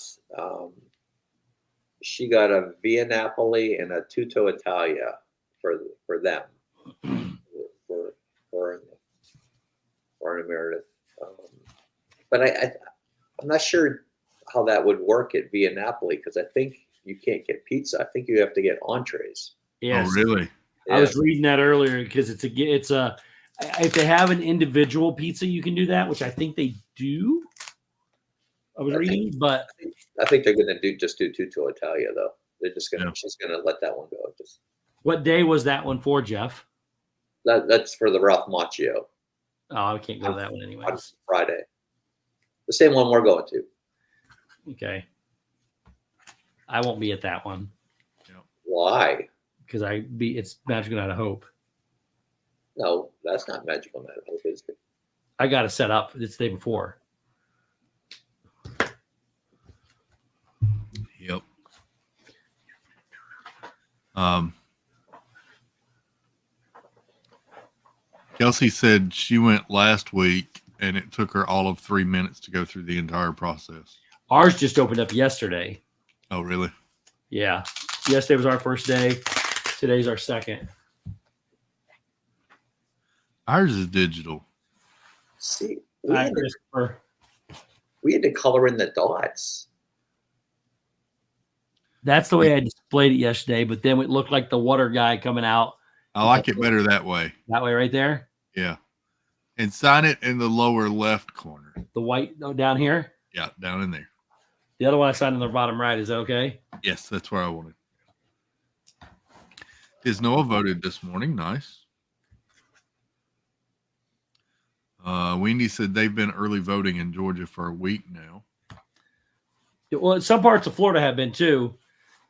she got a Via Napoli and a Tutto Italia for them for Meredith. But I'm not sure how that would work at Via Napoli because I think you can't get pizza. I think you have to get entrees. Yes. Oh, really? I was reading that earlier because it's a if they have an individual pizza, you can do that, which I think they do. But I think they're going to do Tutto Italia though. They're just going to she's going to let that one go. Just what day was that one for, Jeff? That's for the Ralph Macchio. Oh, I can't go to that one anyway. On Friday. The same one we're going to. Okay. I won't be at that one. Why? Because it's Magical Night of Hope. No, that's not Magical Night of Hope, is it? I got to set up. It's the day before. Yep. Kelsey said she went last week and it took her all of 3 minutes to go through the entire process. Ours just opened up yesterday. Oh, really? Yeah. Yesterday was our first day. Today's our second. Ours is digital. See, We we had to color in the dots. That's the way I displayed it yesterday, but then it looked like the water guy coming out. I like it better that way. That way right there? Yeah. And sign it in the lower left corner. The white down here? Yeah, down in there. The other one I signed in the bottom right. Is that okay? Yes, that's where I wanted. Is Noah voted this morning? Nice. Wendy said they've been early voting in Georgia for a week now. Well, some parts of Florida have been too,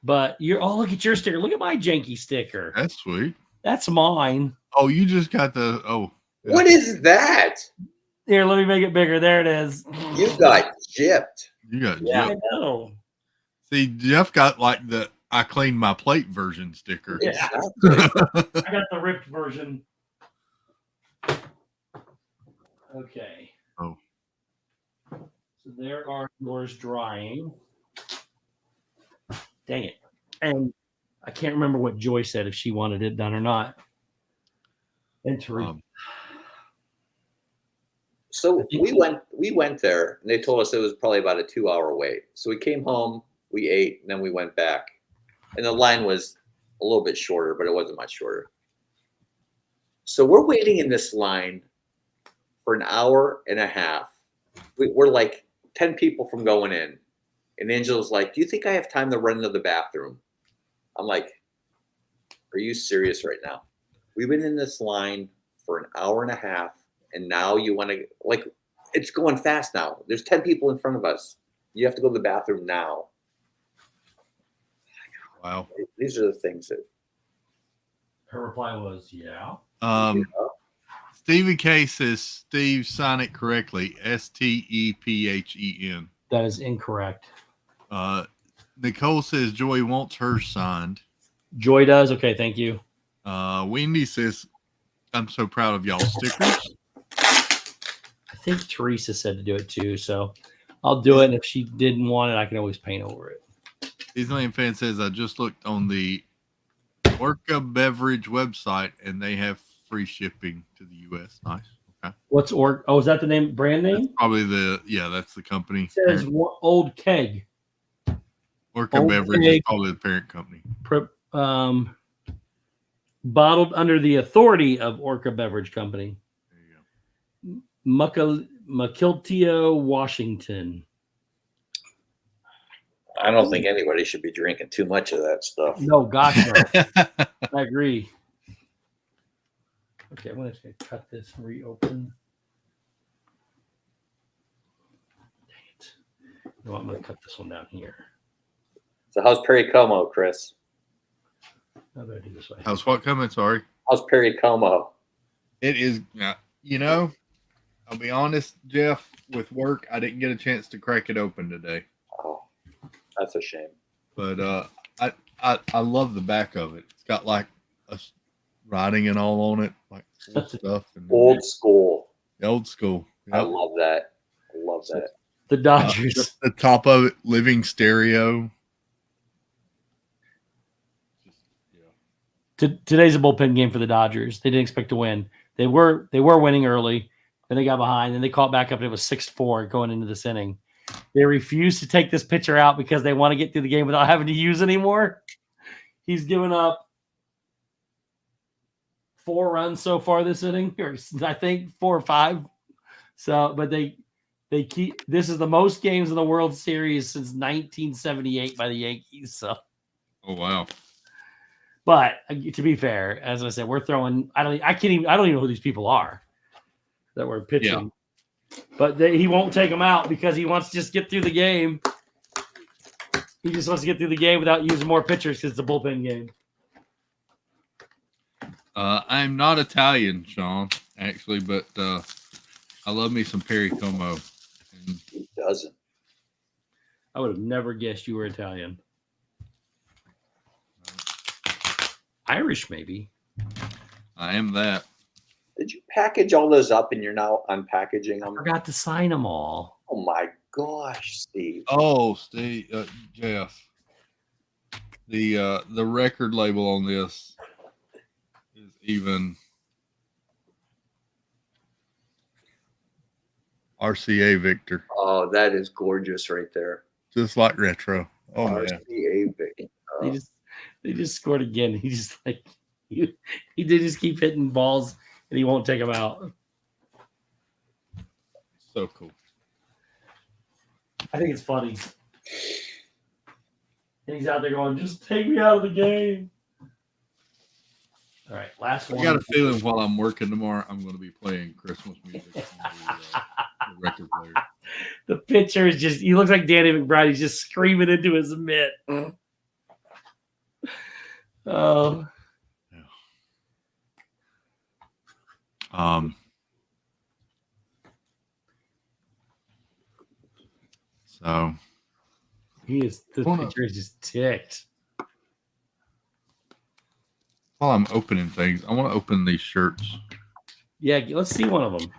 but look at your sticker. Look at my janky sticker. That's sweet. That's mine. Oh, you just got the yeah. What is that? Here, let me make it bigger. There it is. You got gypped. You got Yeah, Jeff. I know. See, Jeff got like the I cleaned my plate version sticker. Yeah. I got the ripped version. Okay. Oh. So there are yours drying. Dang it. And I can't remember what Joy said, if she wanted it done or not. And Teresa. So we went there and they told us it was probably about a 2-hour wait. So we came home, we ate, and then we went back. And the line was a little bit shorter, but it wasn't much shorter. So we're waiting in this line for an hour and a half. We're like 10 people from going in. And Angela's like, do you think I have time to run to the bathroom? I'm like, are you serious right now? We've been in this line for an hour and a half. And now you want to, like, It's going fast now. There's 10 people in front of us. You have to go to the bathroom now. Wow. These are the things that. Her reply was, yeah. Stevie K says Steve sign it correctly. Stephen. That is incorrect. Nicole says Joy wants hers signed. Joy does? Okay, thank you. Wendy says, I'm so proud of y'all stickers. I think Teresa said to do it too, so I'll do it. And if she didn't want it, I can always paint over it. Disneyland fan says, I just looked on the Orca Beverage website and they have free shipping to the U.S. Nice. Okay. What's Orc? Oh, is that the name? Brand name? That's probably that's the company. It says Old Keg. Orca Old Beverage Keg. is probably the parent company. Bottled under the authority of Orca Beverage Company. There you go. Mukilteo, Washington. I don't think anybody should be drinking too much of that stuff. No, gosh, no. I agree. Okay, I'm going to cut this and reopen. Dang it. No, I'm going to cut this one down here. So how's Perry Como, Chris? How do I do this way? How's what coming? Sorry. How's Perry Como? It is, I'll be honest, Jeff, with work, I didn't get a chance to crack it open today. Oh, that's a shame. But I love the back of it. It's got like a writing and all on it, like old stuff. And Old school. Old school. I Yep. love that. I love that. The Dodgers. Just the top of it, living stereo. Today's a bullpen game for the Dodgers. They didn't expect to win. They were winning early, then they got behind, then they caught back up, and it was 6-4 going into this inning. They refused to take this pitcher out because they want to get through the game without having to use anymore. He's given up 4 runs so far this inning, or I think 4 or 5. So, but they keep. This is the most games in the World Series since 1978 by the Yankees. So, Oh wow. but to be fair, as I said, we're throwing. I don't even know who these people are that we're pitching. Yeah. But he won't take them out because he wants to just get through the game. He just wants to get through the game without using more pitchers because it's a bullpen game. I'm not Italian, Sean, actually, but I love me some Perry Como. And Who doesn't? I would have never guessed you were Italian. Irish, maybe. I am that. Did you package all those up and you're now unpackaging them? I forgot to sign them all. Oh my gosh, Steve. Oh, Steve, Jeff. The record label on this is even RCA Victor. Oh, that is gorgeous right there. Just like retro. Oh man. RCA Victor. They just scored again. He just he did just keep hitting balls and he won't take them out. So cool. I think it's funny. And he's out there going, just take me out of the game. All right, last one. I got a feeling while I'm working tomorrow, I'm going to be playing Christmas music on the record player. The pitcher is just, he looks like Danny McBride. He's just screaming into his mitt. Oh. So the pitcher is just ticked. While I'm opening things, I want to open these shirts. Yeah, let's see one of them.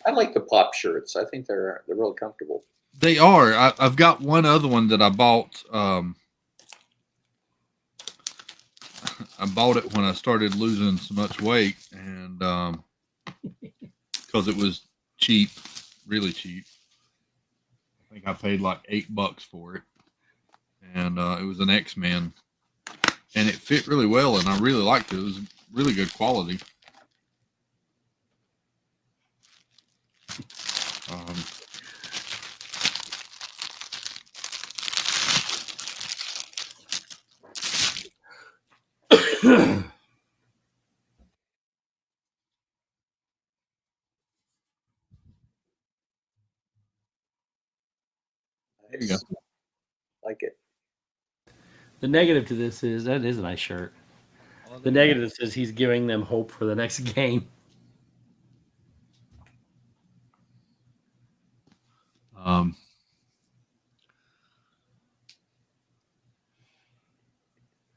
I like the pop shirts. I think they're real comfortable. They are. I've got one other one that I bought. I bought it when I started losing so much weight, and because it was cheap, really cheap. I think I paid like $8 for it, and it was an X-Men, and it fit really well, and I really liked it. It was really good quality. you go. Like it. The negative to this is that is a nice shirt. The negative to this is he's giving them hope for the next game.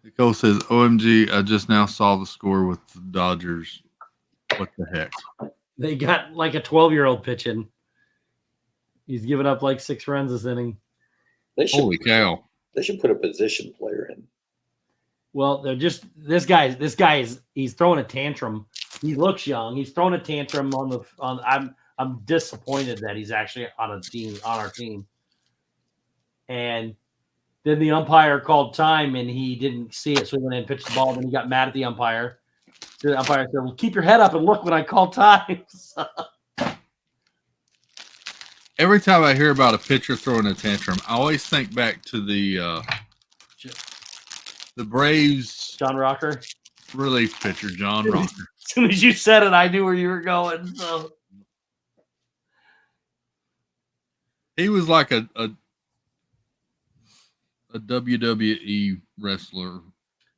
Nicole says, "OMG! I just now saw the score with the Dodgers. What the heck?" They got like a 12-year-old pitching. He's given up like 6 runs this inning. Holy cow! They should put a position player in. Well, they're just this guy is he's throwing a tantrum. He looks young. He's throwing a tantrum I'm disappointed that he's actually on our team. And then the umpire called time and he didn't see it, so he went in and pitched the ball. Then he got mad at the umpire. So the umpire said, "Well, keep your head up and look when I call time." Every time I hear about a pitcher throwing a tantrum, I always think back to the Braves John Rocker. relief pitcher, John Rocker. As soon as you said it, I knew where you were going. So He was like a WWE wrestler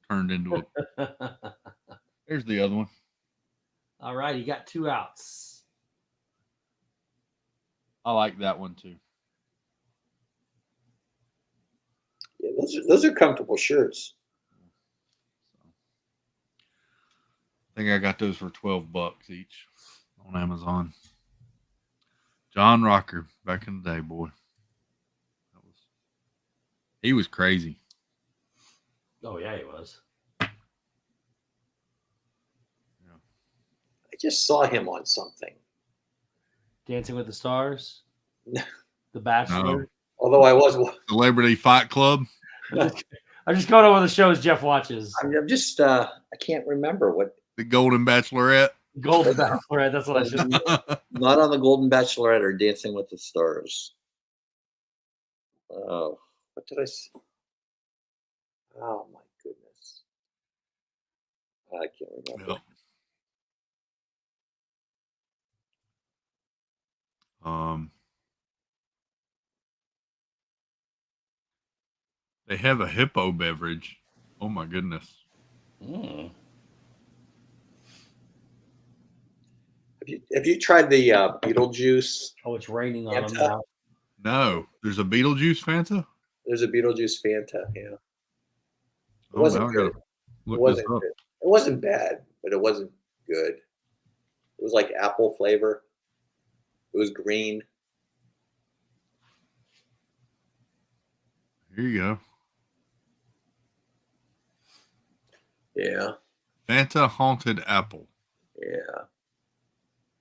turned into a. There's the other one. all right, he got 2 outs. I like that one too. Yeah, those are comfortable shirts. I think I got those for $12 each on Amazon. John Rocker, back in the day, boy. He was crazy. Oh yeah, he was. I just saw him on something. Dancing with the Stars, No. The Bachelor. Although I was, Celebrity Fight Club. I'm just going over the shows Jeff watches. I'm just, I can't remember what. The Golden Bachelorette. Golden Bachelorette. That's what I should. Not on the Golden Bachelorette or Dancing with the Stars. Oh, what did I see? Oh my goodness, I can't remember. Yep. They have a hippo beverage. Oh my goodness. Mm. Have you tried the Beetlejuice? Oh, it's raining on them Fanta? now. No, there's a Beetlejuice Fanta. There's a Beetlejuice Fanta. Yeah, it Oh, wasn't now I good. gotta It look wasn't this up. good. It wasn't bad, but it wasn't good. It was like apple flavor. It was green. Here you go. Yeah, Fanta Haunted Apple. yeah. It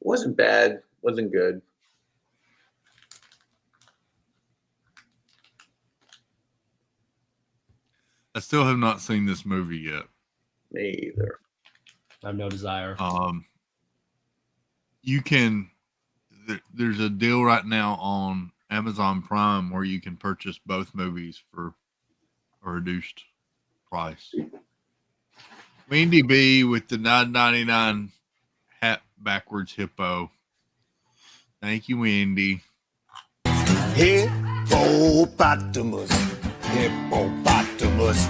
wasn't bad. Wasn't good. I still have not seen this movie yet. Me either. I have no desire. You can. There's a deal right now on Amazon Prime where you can purchase both movies for a reduced price. Wendy B with the $9.99 hat backwards hippo. Thank you, Wendy. Hippopotamus, hippopotamus,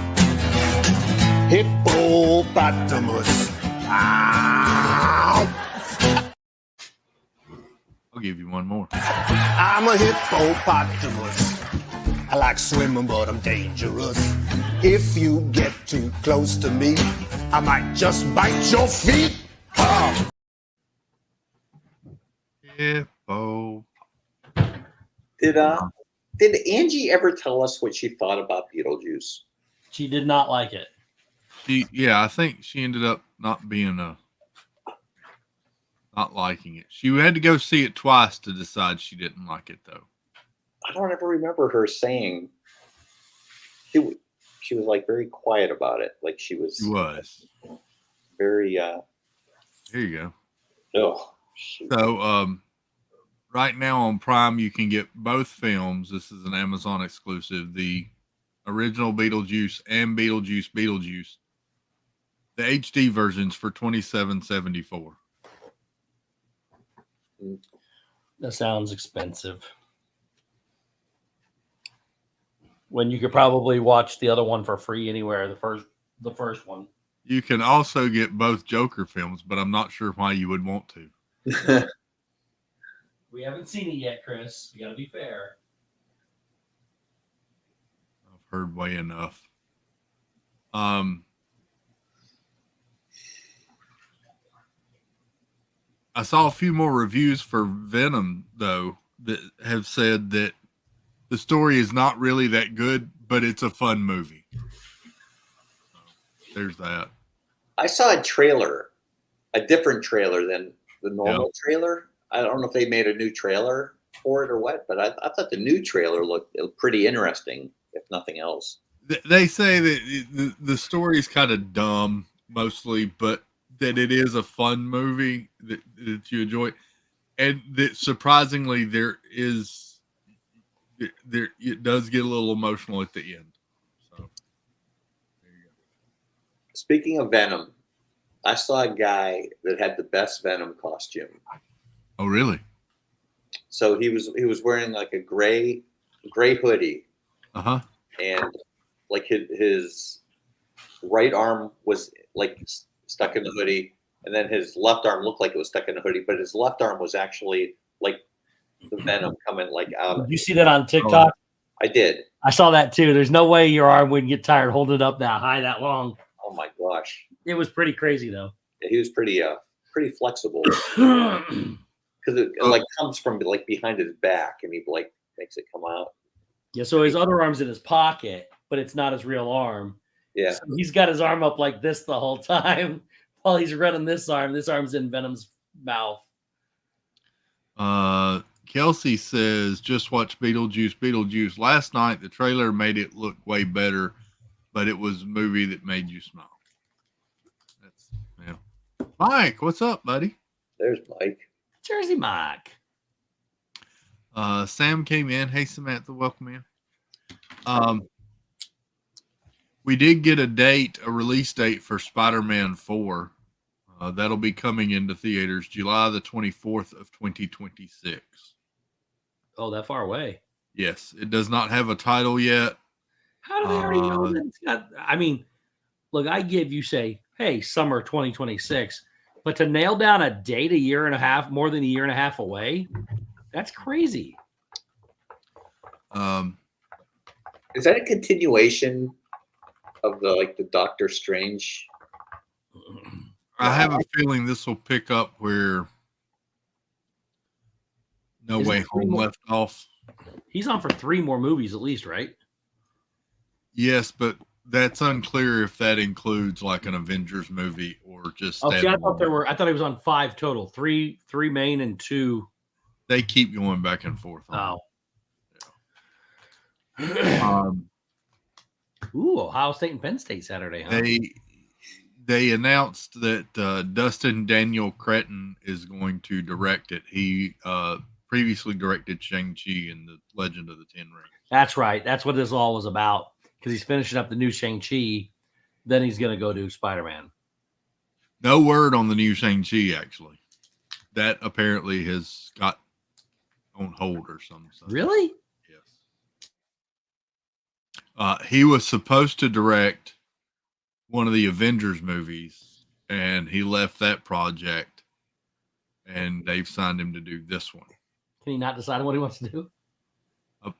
hippopotamus. Ow! I'll give you one more. I'm a hippopotamus. I like swimming, but I'm dangerous. If you get too close to me, I might just bite your feet. Oh. Hippo. Did Angie ever tell us what she thought about Beetlejuice? She did not like it. I think she ended up not liking it. She had to go see it twice to decide she didn't like it, though. I don't ever remember her saying. She was like very quiet about it. Like she was very. Here you go. Oh, shoot. So, right now on Prime, you can get both films. This is an Amazon exclusive. The original Beetlejuice and Beetlejuice. The HD versions for $27.74. That sounds expensive. when you could probably watch the other one for free anywhere. The first one. You can also get both Joker films, but I'm not sure why you would want to. We haven't seen it yet, Chris. You got to be fair. I've heard way enough. I saw a few more reviews for Venom, though, that have said that the story is not really that good, but it's a fun movie. So, there's that. I saw a trailer, a different trailer than the normal trailer. I don't know if they made a new trailer for it or what, but I thought the new trailer looked pretty interesting, if nothing else. They say that the story is kind of dumb, mostly, but that it is a fun movie that you enjoy, and that surprisingly it does get a little emotional at the end. So there you go. Speaking of Venom, I saw a guy that had the best Venom costume. Oh, really? So he was wearing like a gray hoodie, and like his right arm was like stuck in the hoodie, and then his left arm looked like it was stuck in the hoodie, but his left arm was actually like the Venom coming like out. Did you see that on TikTok? I did. I saw that too. There's no way your arm wouldn't get tired holding it up that high, that long. Oh my gosh. It was pretty crazy though. Yeah, he was pretty flexible because it like comes from like behind his back, and he like makes it come out. Yeah, so his other arm's in his pocket, but it's not his real arm. Yeah. So he's got his arm up like this the whole time while he's running this arm. This arm's in Venom's mouth. Kelsey says, just watch Beetlejuice. Last night, the trailer made it look way better, but it was a movie that made you smile. Mike, what's up, buddy? There's Mike. Jersey Mike. Sam came in. Hey, Samantha, welcome in. We did get a release date for Spider-Man 4. That'll be coming into theaters July the 24th of 2026. Oh, that far away. Yes, it does not have a title yet. How do they already know that it's got? I mean, look, I give you say, hey, summer 2026, but to nail down a date more than a year and a half away, that's crazy. Is that a continuation of the Doctor Strange? I have a feeling this will pick up where No Way Home left off. He's on for 3 more movies at least, right? Yes, but that's unclear if that includes like an Avengers movie or just. Oh, see, I thought he was on 5 total, 3 main and 2. They keep going back and forth. Oh. Yeah. Ooh, Ohio State and Penn State Saturday, huh? They announced that Dustin Daniel Cretton is going to direct it. He previously directed Shang-Chi and the Legend of the Ten Rings. That's right. That's what this all was about, because he's finishing up the new Shang-Chi. Then he's going to go do Spider-Man. No word on the new Shang-Chi, actually. That apparently has got on hold or something. Really? Yes. He was supposed to direct one of the Avengers movies, and he left that project, and they've signed him to do this one. Can he not decide what he wants to do?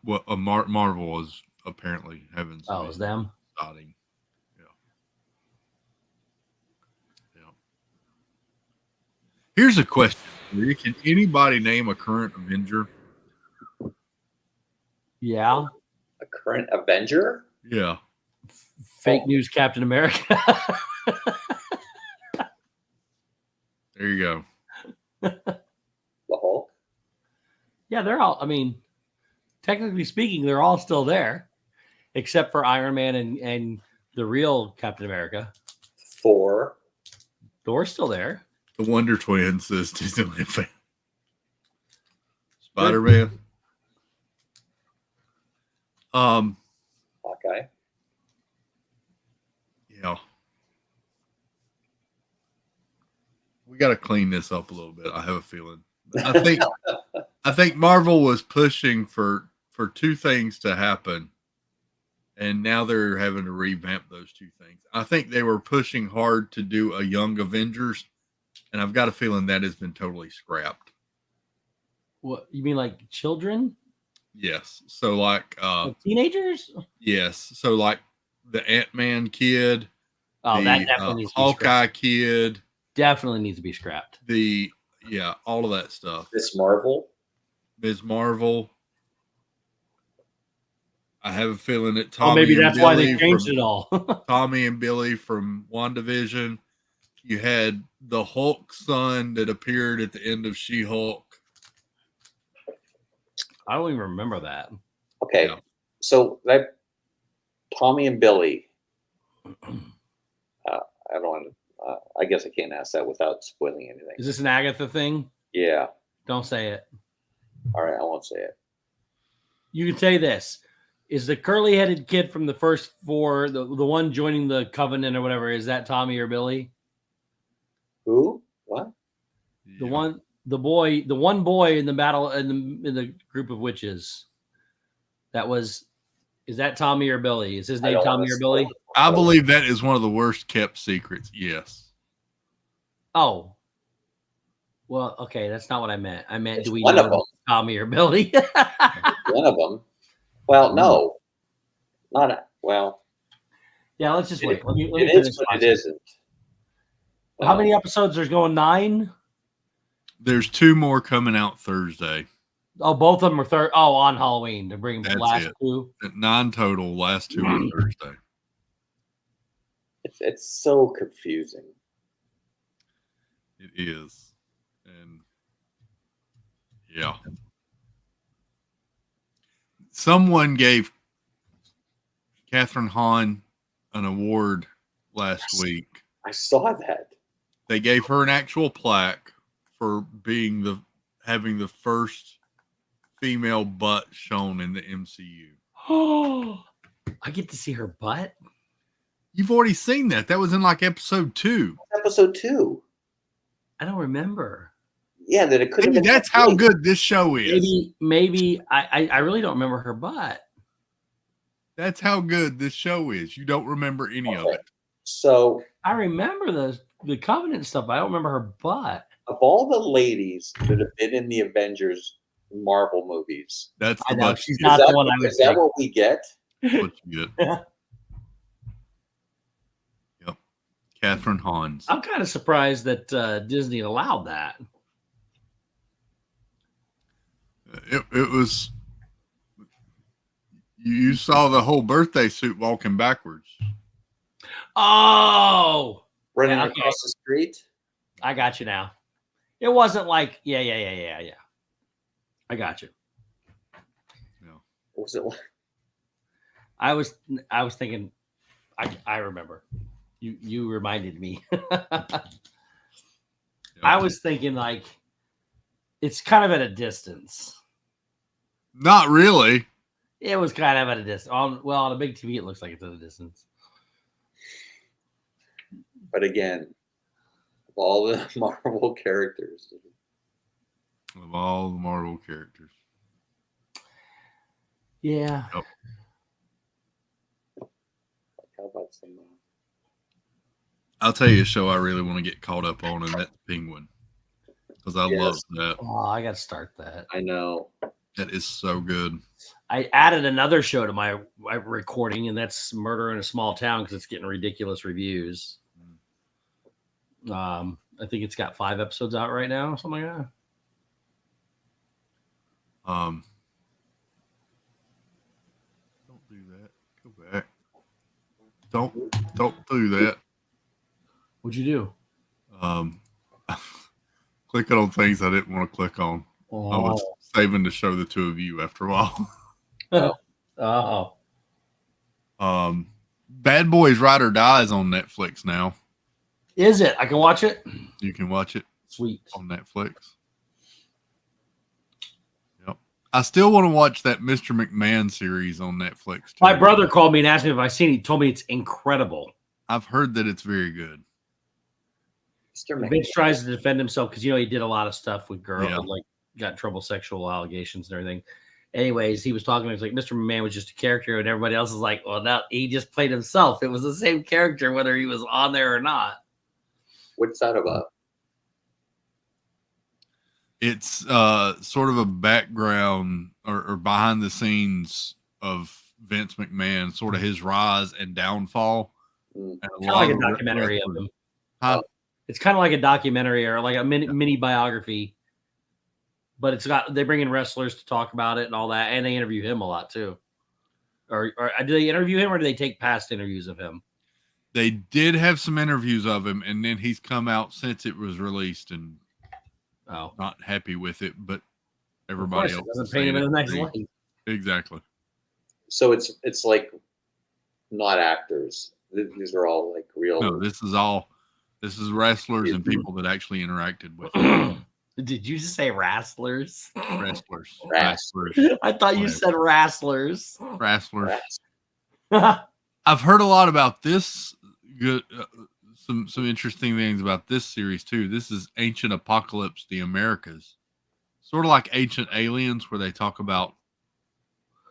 Marvel is apparently having some. Oh, it's them? Deciding. Yeah. Here's a question. Can anybody name a current Avenger? Yeah. A current Avenger? Yeah. Fake news Captain America. There you go. The Hulk? Yeah, they're all, I mean, technically speaking, they're all still there, except for Iron Man and the real Captain America. Thor's still there. The Wonder Twins is still in fan. Spider-Man. Hawkeye. Yeah. We got to clean this up a little bit. I have a feeling. I think Marvel was pushing for 2 things to happen And now they're having to revamp those two things. I think they were pushing hard to do a Young Avengers, and I've got a feeling that has been totally scrapped. What you mean, like children? Yes. So like Like teenagers? yes. So like the Ant-Man kid, Oh, the that definitely needs to be Hawkeye scrapped. kid, Definitely needs to be scrapped. all of that stuff. Miss Marvel. Ms. Marvel. I have a feeling that Tommy maybe and that's why they Billy changed from it all. Tommy and Billy from WandaVision. You had the Hulk son that appeared at the end of She-Hulk. I don't even remember that. Okay, Yeah. so that Tommy and Billy. I don't want to. I guess I can't ask that without spoiling anything. Is this an Agatha thing? Yeah. Don't say it. All right, I won't say it. You can say this. Is the curly-headed kid from the first four, the one joining the Covenant or whatever, is that Tommy or Billy? Who? What? The one boy in the battle in the group of witches. Is that Tommy or Billy? Is his name Tommy or Billy? I believe that is one of the worst kept secrets. Yes. Oh. Well, okay, that's not what I meant. I meant, It's do we one of know them. Tommy or Billy? One of them. Well, no, not well. Yeah, let's just wait. Let me It finish is, but watching. it isn't. How many episodes? There's going 9. There's 2 more coming out Thursday. Oh, both of them are on Halloween to bring the That's last it. 2. 9 total. Last 2 are Thursday. It's so confusing. It is. And yeah. Someone gave Catherine Hahn an award last week. I saw that. They gave her an actual plaque for having the first female butt shown in the MCU. Oh, I get to see her butt. You've already seen that. That was in like episode 2. Episode 2. I don't remember. Yeah, that it could have Maybe been. that's how good this show is. Maybe I really don't remember her butt. That's how good this show is. You don't remember any of it. So I remember the Covenant stuff. But I don't remember her butt. of all the ladies that have been in the Avengers Marvel movies, That's I the know butt. she's is not that, the one I would is that think. what we get? What you get. Yep. Catherine Hahn. I'm kind of surprised that Disney allowed that. It was. You saw the whole birthday suit walking backwards. Oh, Running Yeah, okay. across the street? I got you now. It wasn't like yeah. I got you. What was it like? I was thinking. I remember. You reminded me. I was thinking like it's kind of at a distance. Not really. It was kind of at a distance. On a big TV, it looks like it's at a distance. But again, of all the Marvel characters, Of all the Marvel characters. Yeah. Yep. how about some? I'll tell you a show I really want to get caught up on, and that's Penguin. Because I Yes. love that. Oh, I got to start that. I know. That is so good. I added another show to my recording, and that's Murder in a Small Town because it's getting ridiculous reviews. I think it's got 5 episodes out right now, something like that. Don't do that. Go back. Don't do that. What'd you do? Clicking on things I didn't want to click on. I was saving to show the two of you after a while. Bad Boys Ride or Die is on Netflix now. Is it? I can watch it? You can watch it Sweet. on Netflix. Yep. I still want to watch that Mr. McMahon series on Netflix too. My brother called me and asked me if I seen it. He told me it's incredible. I've heard that it's very good. Mr. Vince tries to defend himself because he did a lot of stuff with girls, Yeah. like got in trouble, sexual allegations and everything. Anyways, he was talking. He was like, Mr. McMahon was just a character, and everybody else is like, well, now he just played himself. It was the same character whether he was on there or not. What's that about? It's sort of a background or behind the scenes of Vince McMahon, sort of his rise and downfall. Mm. And Kind of like a documentary of him. Huh? It's kind of like a documentary or like a mini biography. But they bring in wrestlers to talk about it and all that, and they interview him a lot too. Or do they interview him, or do they take past interviews of him? They did have some interviews of him, and then he's come out since it was released and not happy with it. But everybody else doesn't paint him in the next light. Exactly. So it's like not actors. These are all like real. No, this is wrestlers and people that actually interacted with him. Did you say wrestlers? Wrestlers. I thought you said wrestlers. Wrestlers. I've heard a lot about this. Good, some interesting things about this series too. This is Ancient Apocalypse: The Americas, sort of like Ancient Aliens, where they talk about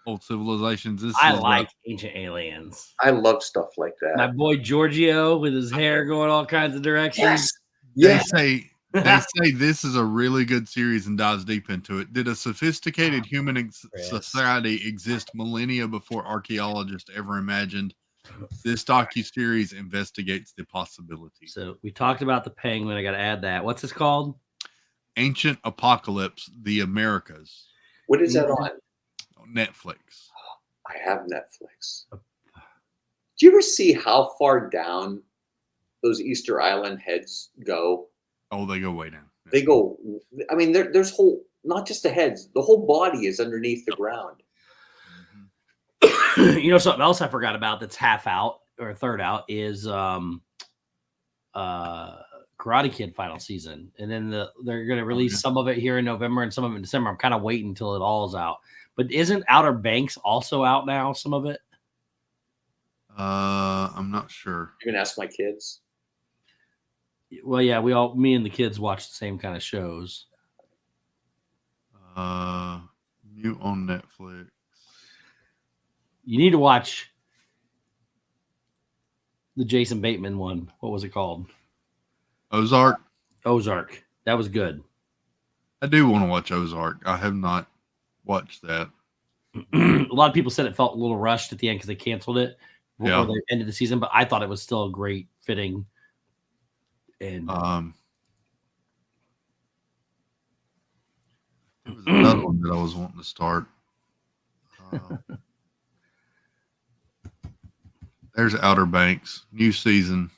old civilizations. I like Ancient Aliens. I love stuff like that. My boy Giorgio with his hair going all kinds of directions. Yes. They say this is a really good series and dives deep into it. Did a sophisticated human society exist millennia before archaeologists ever imagined? This docuseries investigates the possibility. So we talked about the Penguin. I got to add that. What's this called? Ancient Apocalypse: The Americas. What is that on? Netflix. I have Netflix. Do you ever see how far down those Easter Island heads go? Oh, they go way down. They go. I mean, there's not just the heads. The whole body is underneath the ground. You know, something else I forgot about that's half out or third out is Karate Kid final season, and then they're going to release some of it here in November and some of it in December. I'm kind of waiting until it all is out. But isn't Outer Banks also out now? Some of it. I'm not sure. You can ask my kids. Well, yeah, me and the kids watch the same kind of shows. Mute on Netflix. You need to watch the Jason Bateman one. What was it called? Ozark. That was good. I do want to watch Ozark. I have not watched that. A lot of people said it felt a little rushed at the end because they canceled it before they ended the season, but I thought it was still a great fitting. And there was another one that I was wanting to start. There's Outer Banks, new season.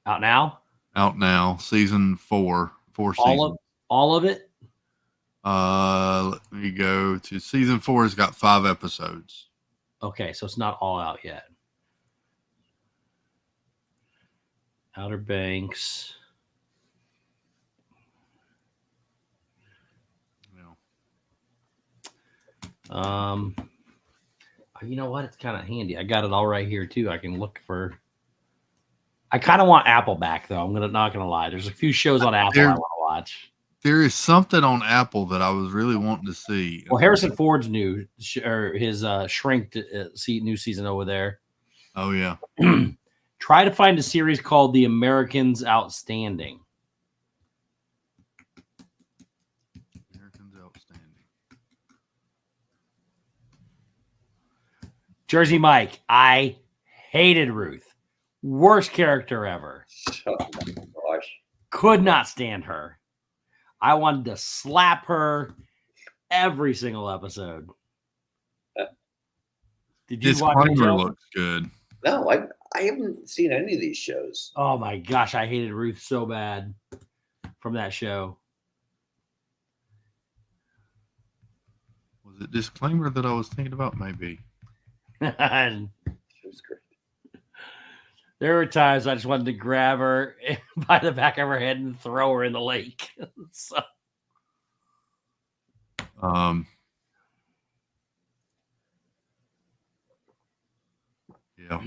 Out now? Out now, season 4. 4 seasons. All of it? Let me go to season 4. Has got 5 episodes. Okay, so it's not all out yet. Outer Banks. You know what? It's kind of handy. I got it all right here too. I can look for. I kind of want Apple back though. Not gonna lie. There's a few shows on Apple I want to watch. There is something on Apple that I was really wanting to see. Well, Harrison Ford's new or his Shrink new season over there. Oh yeah. Try to find a series called The Americans Outstanding. Jersey Mike, I hated Ruth. Worst character ever. Oh my gosh. Could not stand her. I wanted to slap her every single episode. Did you watch it? Looks good. No, I haven't seen any of these shows. Oh my gosh, I hated Ruth so bad from that show. Was it Disclaimer that I was thinking about? Maybe. It was great. There were times I just wanted to grab her by the back of her head and throw her in the lake. So. Yeah.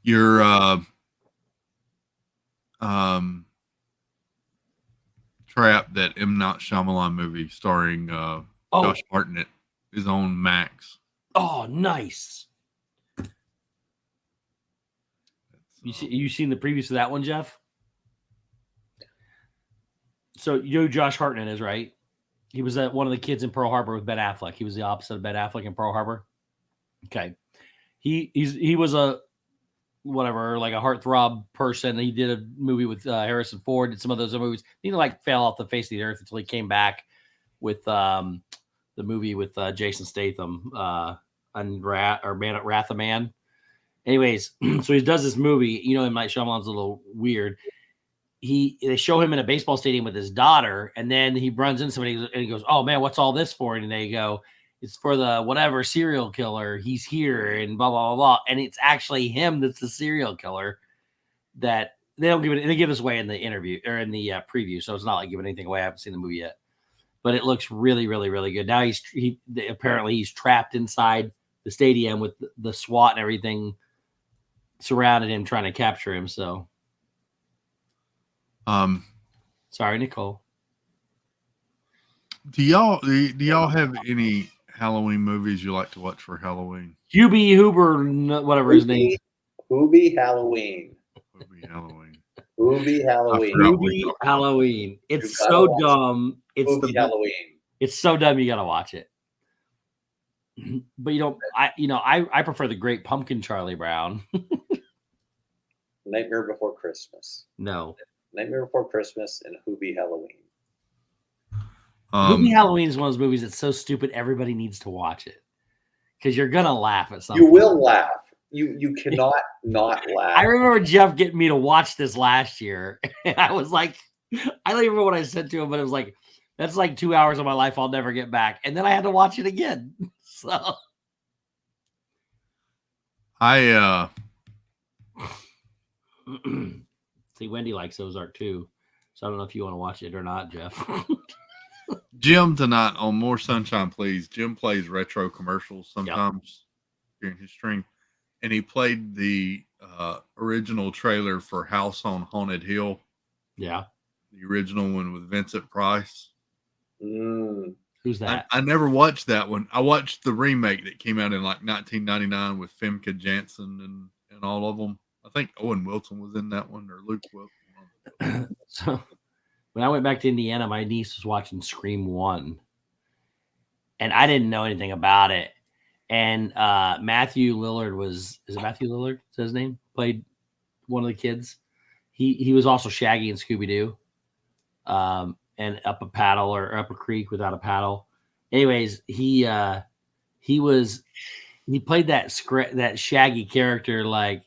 You're Trap, that M. Night Shyamalan movie starring Josh Hartnett, is on Max. Oh, nice. You seen the previews of that one, Jeff? So you know who Josh Hartnett is, right? He was one of the kids in Pearl Harbor with Ben Affleck. He was the opposite of Ben Affleck in Pearl Harbor. Okay. He was a whatever, like a heartthrob person. He did a movie with Harrison Ford, did some of those movies. He like fell off the face of the earth until he came back with the movie with Jason Statham, Wrath of Man. Anyways, so he does this movie. You know, M. Night Shyamalan's a little weird. They show him in a baseball stadium with his daughter, and then he runs into somebody and he goes, "Oh man, what's all this for?" And they go, "It's for the whatever serial killer. He's here," and blah blah blah blah. And it's actually him that's the serial killer. That they don't give it. They give us away in the interview or in the preview, so it's not like giving anything away. I haven't seen the movie yet, but it looks really, really, really good. Now apparently he's trapped inside the stadium with the SWAT and everything surrounded him, trying to capture him. So. Sorry, Nicole. Do y'all have any Halloween movies you like to watch for Halloween? Hubie Huber, whatever his name. Hubie Halloween. Hubie Halloween. It's so dumb. It's Halloween. It's so dumb. You gotta watch it. But I prefer the Great Pumpkin Charlie Brown. Nightmare Before Christmas. No. Nightmare Before Christmas and Hubie Halloween. Hubie Halloween is one of those movies that's so stupid everybody needs to watch it because you're gonna laugh at something. You will laugh. You cannot not laugh. I remember Jeff getting me to watch this last year, and I was like, I don't even remember what I said to him, but it was like, that's like 2 hours of my life I'll never get back, and then I had to watch it again. So see, Wendy likes Ozark too, so I don't know if you want to watch it or not, Jeff. Jim tonight on More Sunshine Please. Jim plays retro commercials sometimes during his stream, and he played the original trailer for House on Haunted Hill. Yeah, the original one with Vincent Price. Who's that? I never watched that one. I watched the remake that came out in like 1999 with Femke Janssen and all of them. I think Owen Wilson was in that one, or Luke Wilson. So when I went back to Indiana, my niece was watching Scream 1. And I didn't know anything about it. And Matthew Lillard is it Matthew Lillard? Is that his name? Played one of the kids. He was also Shaggy in Scooby-Doo. And up a paddle or up a creek without a paddle. Anyways, he played that Shaggy character like,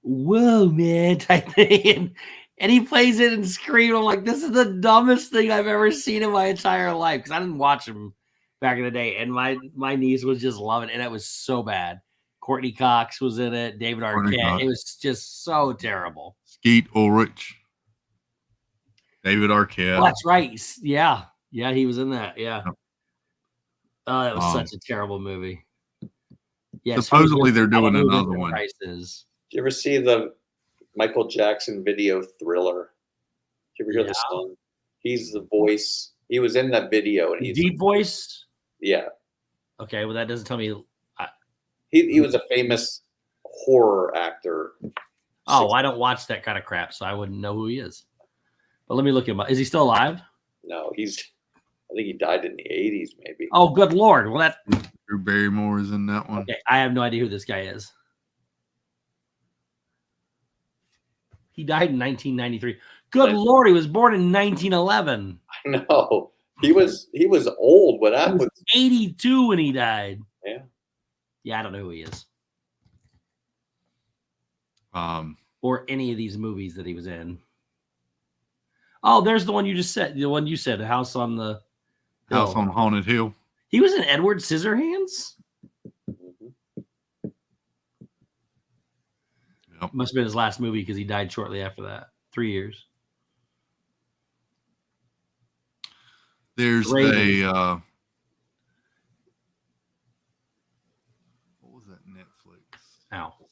whoa, man, type thing. And he plays it and screams. I'm like, this is the dumbest thing I've ever seen in my entire life. Because I didn't watch him back in the day. And my niece was just loving it. And it was so bad. Courtney Cox was in it. David Arquette. It was just so terrible. Skeet Ulrich. David Arquette. Oh, that's right. Yeah. Yeah, he was in that. Yeah. Oh, that was such a terrible movie. Yeah, supposedly they're doing another one. Did you ever see the Michael Jackson video Thriller? Did you ever hear the song? He's the voice. He was in that video. And he's deep voice? Yeah. Okay, well, that doesn't tell me. He was a famous horror actor. Oh, I don't watch that kind of crap, so I wouldn't know who he is. But let me look him up. Is he still alive? No, I think he died in the 80s, maybe. Oh, good Lord. Well, Drew Barrymore is in that one. Okay, I have no idea who this guy is. He died in 1993. Good Lord, he was born in 1911. I know. He was old when I was 82 when he died. Yeah. Yeah, I don't know who he is. Or any of these movies that he was in. Oh, there's the one you just said. The one you said, the House on the Hill. House on Haunted Hill. He was in Edward Scissorhands? Yep. Must have been his last movie because he died shortly after that. 3 years. There's what was that Netflix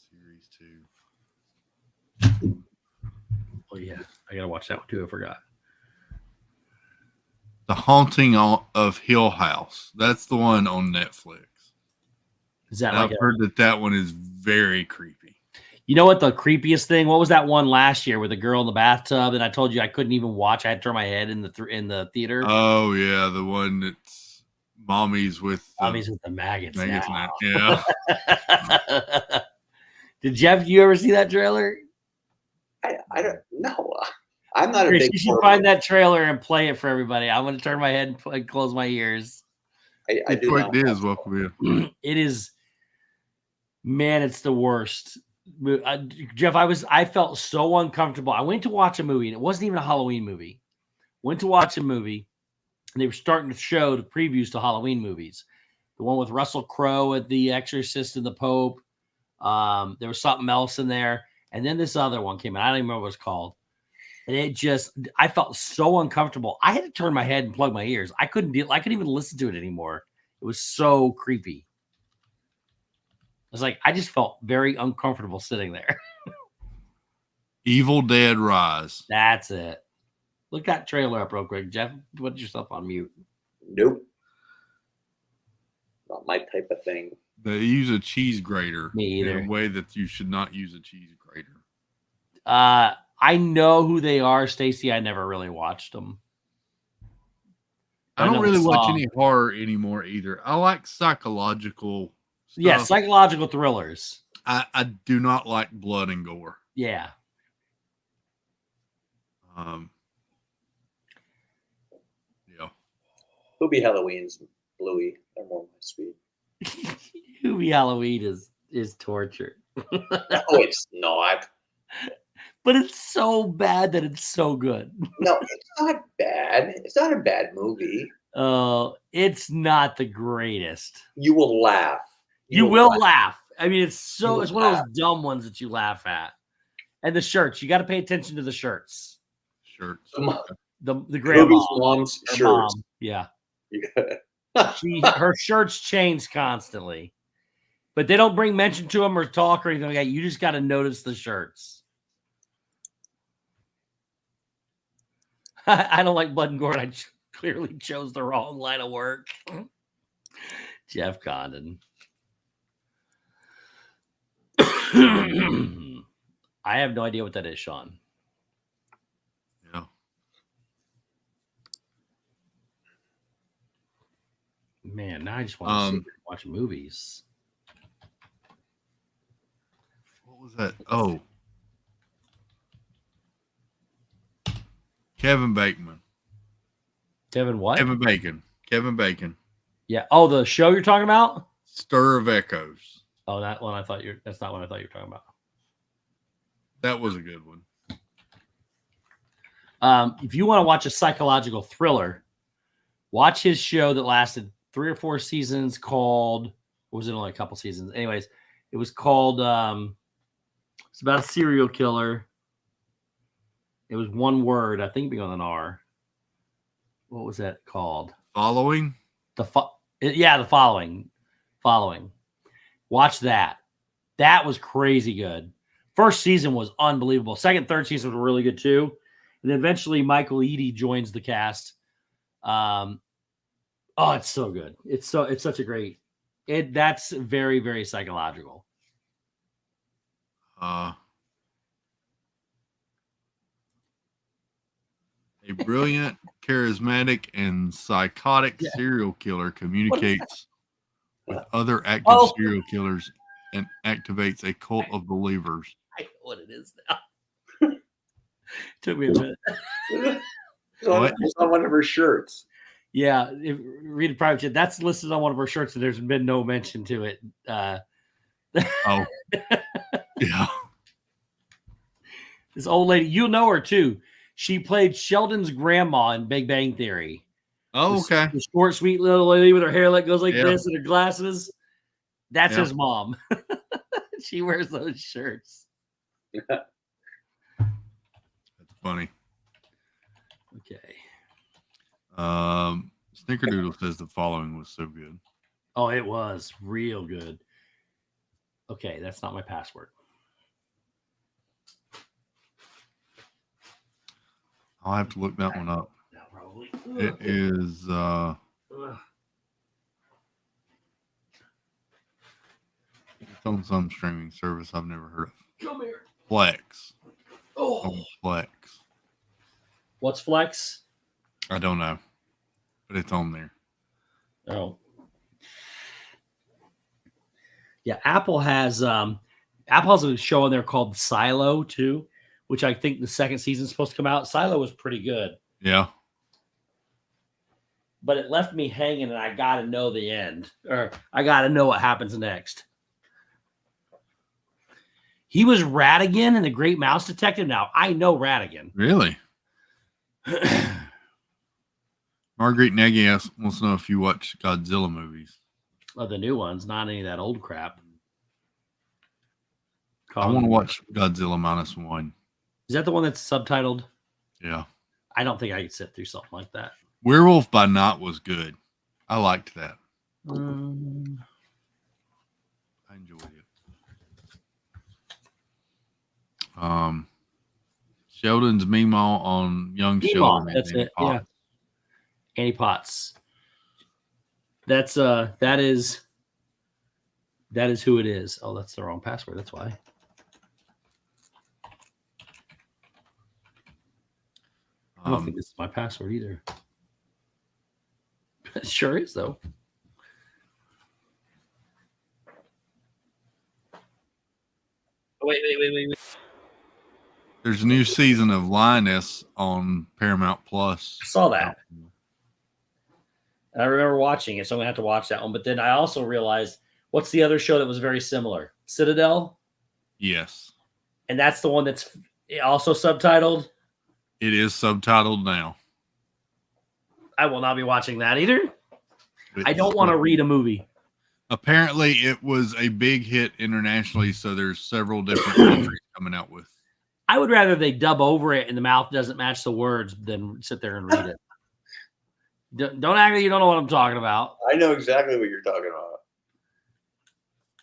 series too? Oh yeah, I gotta watch that one too. I forgot. The Haunting of Hill House. That's the one on Netflix. Is that And like I've heard that one is very creepy. You know what the creepiest thing? What was that one last year with the girl in the bathtub? And I told you I couldn't even watch. I had to turn my head in the theater. Oh yeah, the one that's mommies with the maggots. Now. Yeah. Did Jeff? You ever see that trailer? I don't know. I'm not Chris, a big. you should find that trailer and play it for everybody. I'm going to turn my head and close my ears. I do. It is welcome in. It is. Man, it's the worst. Jeff, I felt so uncomfortable. I went to watch a movie, and it wasn't even a Halloween movie. Went to watch a movie, and they were starting to show the previews to Halloween movies. The one with Russell Crowe at The Exorcist and the Pope. There was something else in there, and then this other one came out. I don't even remember what it was called. And I felt so uncomfortable. I had to turn my head and plug my ears. I couldn't even listen to it anymore. It was so creepy. I was like, I just felt very uncomfortable sitting there. Evil Dead Rise. That's it. Look that trailer up real quick, Jeff. Put yourself on mute. Nope. Not my type of thing. They use a cheese grater. Me either. In a way that you should not use a cheese grater. I know who they are, Stacy. I never really watched them. I don't really watch any horror anymore either. I like psychological stuff. Yeah, psychological thrillers. I do not like blood and gore. Yeah. Yeah. Hubie Halloween's Bluey. They're more my speed. Hubie Halloween is torture. No, it's not. But it's so bad that it's so good. No, it's not bad. It's not a bad movie. Oh, it's not the greatest. You will laugh. You will laugh. I mean, it's one of those dumb ones that you laugh at. And the shirts, you got to pay attention to the shirts. Shirts. The grandma. Mom's shirts. Mom. Yeah. Her shirts change constantly. But they don't bring mention to them or talk or anything like that. You just got to notice the shirts. I don't like blood and gore. I clearly chose the wrong line of work. Jeff Condon. I have no idea what that is, Sean. Yeah. Man, now I just want to watch movies. What was that? Oh. Kevin Bacon. Kevin what? Kevin Bacon. Yeah. Oh, the show you're talking about? Stir of Echoes. Oh, that one. That's not what I thought you were talking about. That was a good one. If you want to watch a psychological thriller, watch his show that lasted 3 or 4 seasons called, or was it only a couple seasons? Anyways, it was called, it's about a serial killer. It was one word. I think it began with an R. What was that called? Following? The Following. Following. Watch that. That was crazy good. First season was unbelievable. Second, third season were really good too. And then eventually Michael Eady joins the cast. Oh, it's so good. It's such a great. That's very, very psychological. A brilliant, charismatic, and psychotic serial killer communicates with other active serial killers and activates a cult of believers. I know what it is now. Took me a minute. It's on one of her shirts. Yeah, read a private chat. That's listed on one of her shirts, and there's been no mention to it. Oh, yeah. This old lady, you'll know her too. She played Sheldon's grandma in Big Bang Theory. Oh, okay. The short, sweet little lady with her hair that goes like this and her glasses. That's his mom. She wears those shirts. That's funny. Okay. Snickerdoodle says the following was so good. Oh, it was real good. Okay, that's not my password. I'll have to look that one up. No, probably. It is. It's on some streaming service I've never heard of. Come here. Flex. Oh. On Flex. What's Flex? I don't know, but it's on there. Oh. Yeah, Apple has a show on there called Silo too, which I think the second season is supposed to come out. Silo was pretty good. Yeah. But it left me hanging, and I got to know the end, or I got to know what happens next. He was Ratigan in The Great Mouse Detective. Now, I know Ratigan. Really? Marguerite Nagy wants to know if you watch Godzilla movies. Oh, the new ones, not any of that old crap. I want to watch Godzilla -1. Is that the one that's subtitled? Yeah. I don't think I could sit through something like that. Werewolf by Night was good. I liked that. I enjoyed it. Sheldon's Meemaw on Young Meemaw, Sheldon. that's it. Potts. Yeah. Annie Potts. That is who it is. Oh, that's the wrong password. That's why. I don't think this is my password either. It sure is, though. Wait. There's a new season of Lioness on Paramount Plus. I saw that. I remember watching it, so I'm going to have to watch that one. But then I also realized, what's the other show that was very similar? Citadel? Yes. And that's the one that's also subtitled? It is subtitled now. I will not be watching that either. I don't want to read a movie. Apparently, it was a big hit internationally, so there's several different countries coming out with. I would rather they dub over it and the mouth doesn't match the words than sit there and read it. Don't act like you don't know what I'm talking about. I know exactly what you're talking about.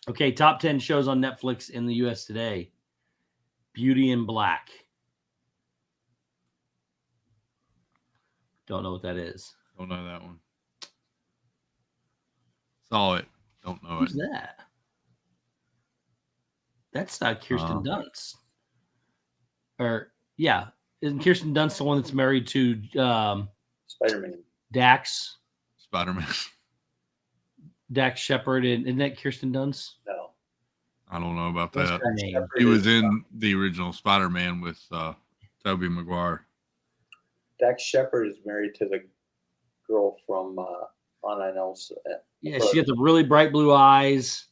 Okay, top 10 shows on Netflix in the U.S. today. Beauty in Black. Don't know what that is. Don't know that one. Saw it. Don't know Who's it. that? That's Kirsten Dunst. Or, yeah. Isn't Kirsten Dunst the one that's married to Spider-Man? Dax? Spider-Man. Dax Shepard. And isn't that Kirsten Dunst? No. I don't know about What's that. her name? He was in the original Spider-Man with Tobey Maguire. Dax Shepard is married to the girl from On I Know. Yeah, she got the really bright blue eyes.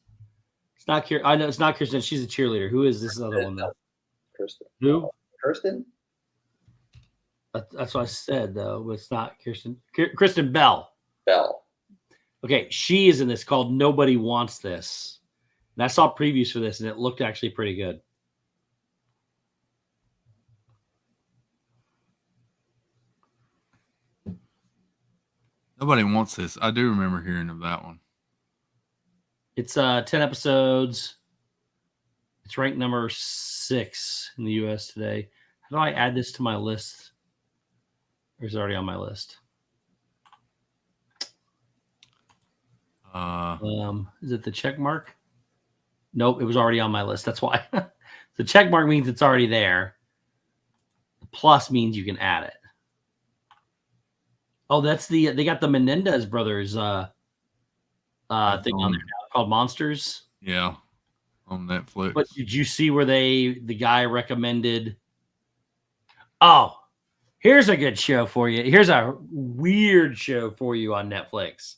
It's not I know it's not Kirsten. She's a cheerleader. Who is this other one though? Kirsten. Who? Kirsten? That's what I said though. It's not Kirsten. Kristen Bell. Bell. Okay, she is in this called Nobody Wants This. And I saw previews for this, and it looked actually pretty good. Nobody Wants This. I do remember hearing of that one. It's 10 episodes. It's ranked number 6 in the U.S. today. How do I add this to my list? Or is it already on my list? Is it the check mark? Nope, it was already on my list. That's why. The check mark means it's already there. The plus means you can add it. Oh, that's they got the Menendez brothers thing on there now called Monsters. Yeah, on Netflix. But did you see where the guy recommended? Oh, here's a good show for you. Here's a weird show for you on Netflix.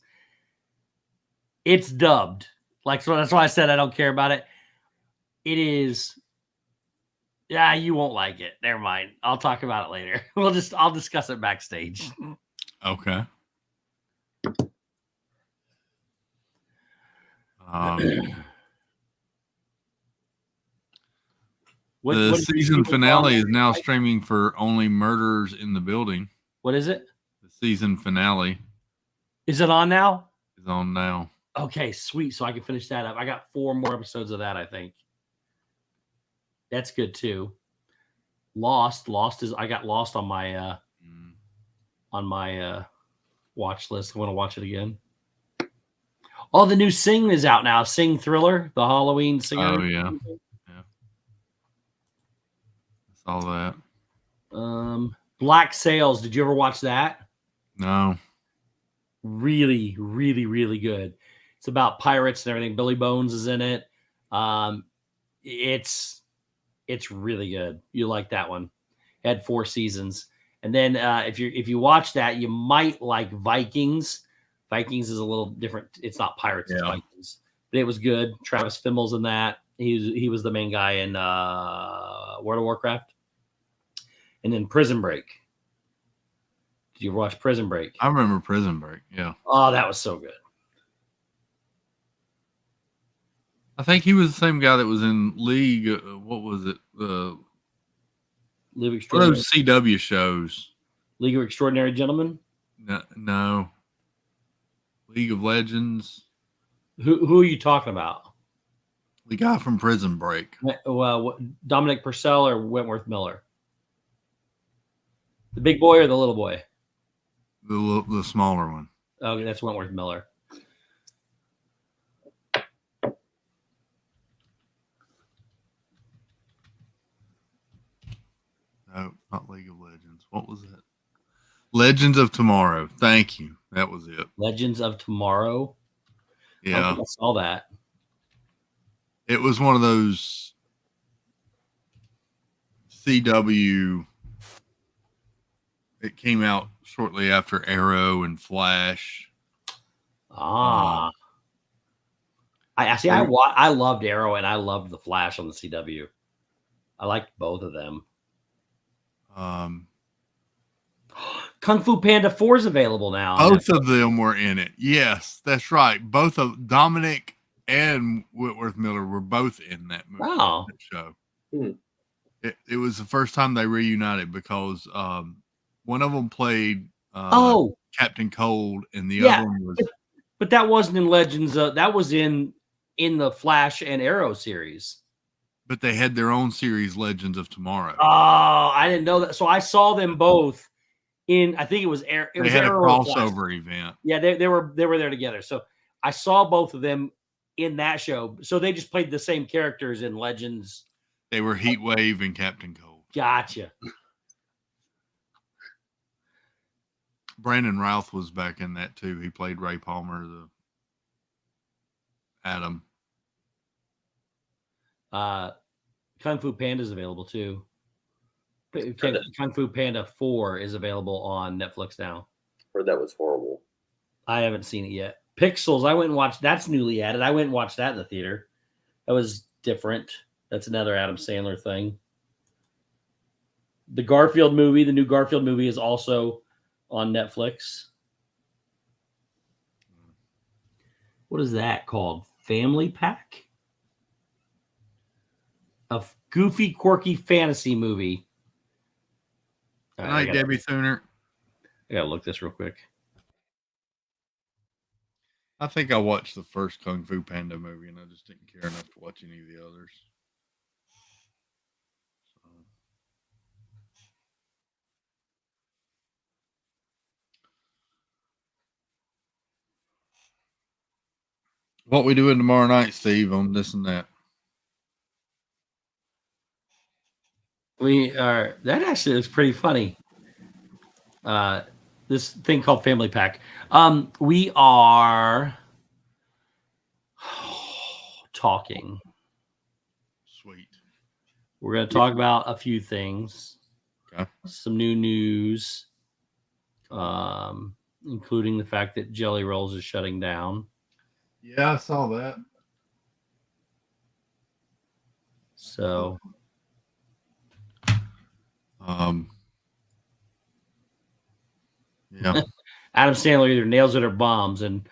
It's dubbed. So that's why I said I don't care about it. It is. Yeah, you won't like it. Never mind. I'll talk about it later. I'll discuss it backstage. Okay. The season finale is now streaming for only Murders in the Building. What is it? The season finale. Is it on now? Is on now. Okay, sweet. So I can finish that up. I got 4 more episodes of that, I think. That's good too. Lost is I got Lost on my on my watch list. I want to watch it again. Oh, the new Sing is out now. Sing Thriller, the Halloween singer. Oh yeah. All that. Black Sails. Did you ever watch that? No. Really, really, really good. It's about pirates and everything. Billy Bones is in it. It's really good. You like that one? It had 4 seasons. And then if you watch that, you might like Vikings. Vikings is a little different. It's not pirates, it's Vikings. But it was good. Travis Fimmel's in that. He was the main guy in World of Warcraft. And then Prison Break. Did you ever watch Prison Break? I remember Prison Break. Yeah. Oh, that was so good. I think he was the same guy that was in League. What was it? League of What are Extraordinary, those CW shows? League of Extraordinary Gentlemen. No. League of Legends. Who are you talking about? The guy from Prison Break. Well, Dominic Purcell or Wentworth Miller? The big boy or the little boy? The smaller one. Oh, that's Wentworth Miller. No, not League of Legends. What was that? Legends of Tomorrow. Thank you. That was it. Legends of Tomorrow. Yeah. I saw that. It was one of those CW. It came out shortly after Arrow and Flash. I loved Arrow and I loved the Flash on the CW. I liked both of them. Kung Fu Panda 4 is available now. Both of them were in it. Yes, that's right. Both of Dominic and Whitworth Miller were both in that movie. Wow. That show. Hmm. It was the first time they reunited because one of them played Captain Cold and the other one was. But that wasn't in Legends. That was in the Flash and Arrow series. But they had their own series, Legends of Tomorrow. Oh, I didn't know that. So I saw them both in. I think it was Arrow. They had Arrow a crossover event. Yeah, they were there together. So I saw both of them in that show. So they just played the same characters in Legends. They were Heatwave and Captain Cold. Gotcha. Brandon Routh was back in that too. He played Ray Palmer, the Adam. Kung Fu Panda is available too. Kung Fu Panda 4 is available on Netflix now. Heard that was horrible. I haven't seen it yet. Pixels, I went and watched. That's newly added. I went and watched that in the theater. That was different. That's another Adam Sandler thing. The Garfield movie, the new Garfield movie, is also on Netflix. What is that called? Family Pack? A goofy, quirky fantasy movie. Good night, Debbie Thuner. I gotta look this real quick. I think I watched the first Kung Fu Panda movie and I just didn't care enough to watch any of the others. What we doing tomorrow night, Steve, on this and that? We are. That actually looks pretty funny. This thing called Family Pack. We are talking. Sweet. We're going to talk about a few things. Okay. Some new news, including the fact that Jelly Rolls is shutting down. Yeah, I saw that. So, yeah. Adam Sandler either nails it or bombs. And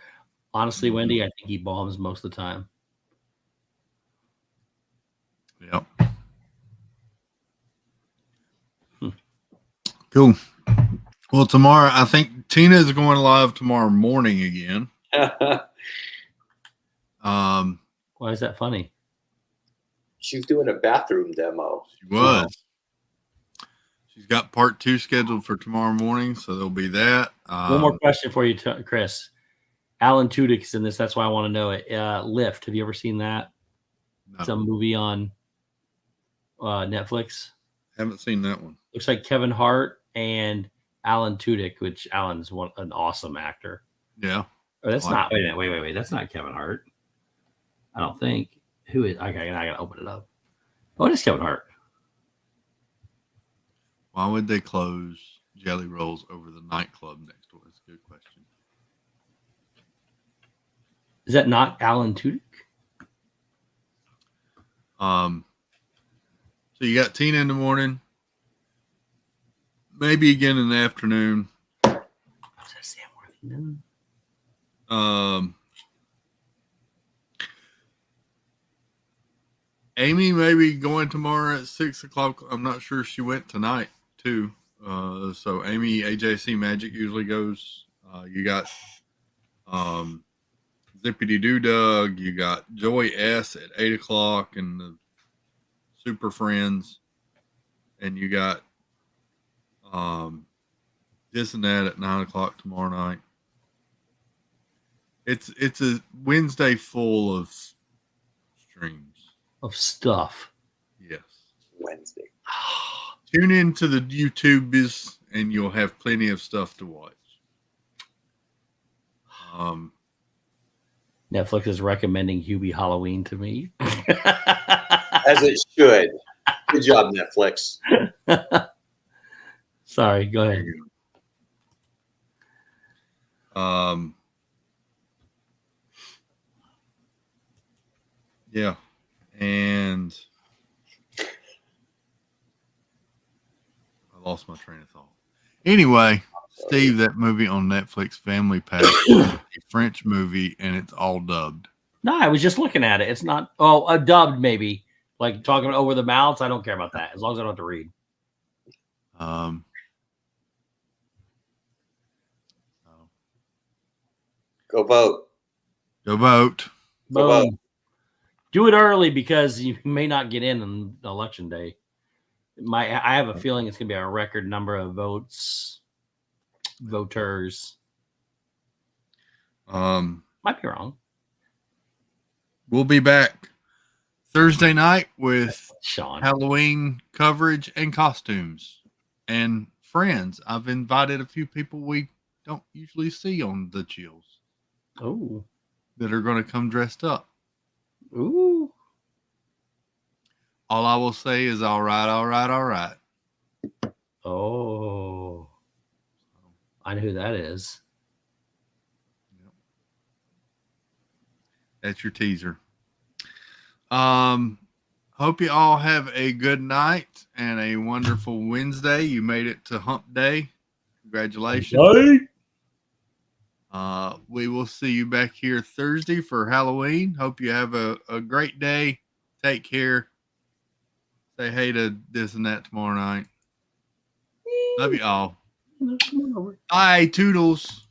honestly, Wendy, I think he bombs most of the time. Yep. Cool. Well, tomorrow, I think Tina is going live tomorrow morning again. Why is that funny? She's doing a bathroom demo. She was. She's got part 2 scheduled for tomorrow morning, so there'll be that. One more question for you, Chris. Alan Tudyk's in this. That's why I want to know it. Lift. Have you ever seen that? No, It's a movie on Netflix. haven't seen that one. Looks like Kevin Hart and Alan Tudyk, which Alan's an awesome actor. Yeah. Oh, that's not. Wait a minute. Wait. That's not Kevin Hart. I don't think. Who is? I gotta open it up. Oh, it is Kevin Hart. Why would they close Jelly Rolls over the nightclub next door? That's a good question. Is that not Alan Tudyk? So you got Tina in the morning, maybe again in the afternoon. Was that Sam Worthington? Amy may be going tomorrow at 6 o'clock. I'm not sure she went tonight too. So Amy, AJC Magic usually goes. You got Zippity Doo Dug. You got Joy S at 8 o'clock and the Super Friends, and you got this and that at 9 o'clock tomorrow night. It's a Wednesday full of streams. Of stuff. Yes. Wednesday. Tune into the YouTubes and you'll have plenty of stuff to watch. Netflix is recommending Hubie Halloween to me. As it should. Good job, Netflix. Sorry, go ahead. Yeah. And I lost my train of thought. Anyway, Steve, that movie on Netflix, Family Pack, is a French movie, and it's all dubbed. No, I was just looking at it. It's not. Oh, dubbed maybe. Like talking over the mouths. I don't care about that as long as I don't have to read. Go vote. Go vote. Go vote. Boom. Do it early because you may not get in on election day. I have a feeling it's going to be a record number of voters. Might be wrong. We'll be back Thursday night with Sean. Halloween coverage and costumes and friends. I've invited a few people we don't usually see on the Chills. Oh. That are going to come dressed up. Ooh. All I will say is all right, all right, all right. Oh. I know who that is. Yep. That's your teaser. Hope you all have a good night and a wonderful Wednesday. You made it to Hump Day. Congratulations. Hey. We will see you back here Thursday for Halloween. Hope you have a great day. Take care. Say hey to this and that tomorrow night. Love you all. Come on over. Bye, toodles.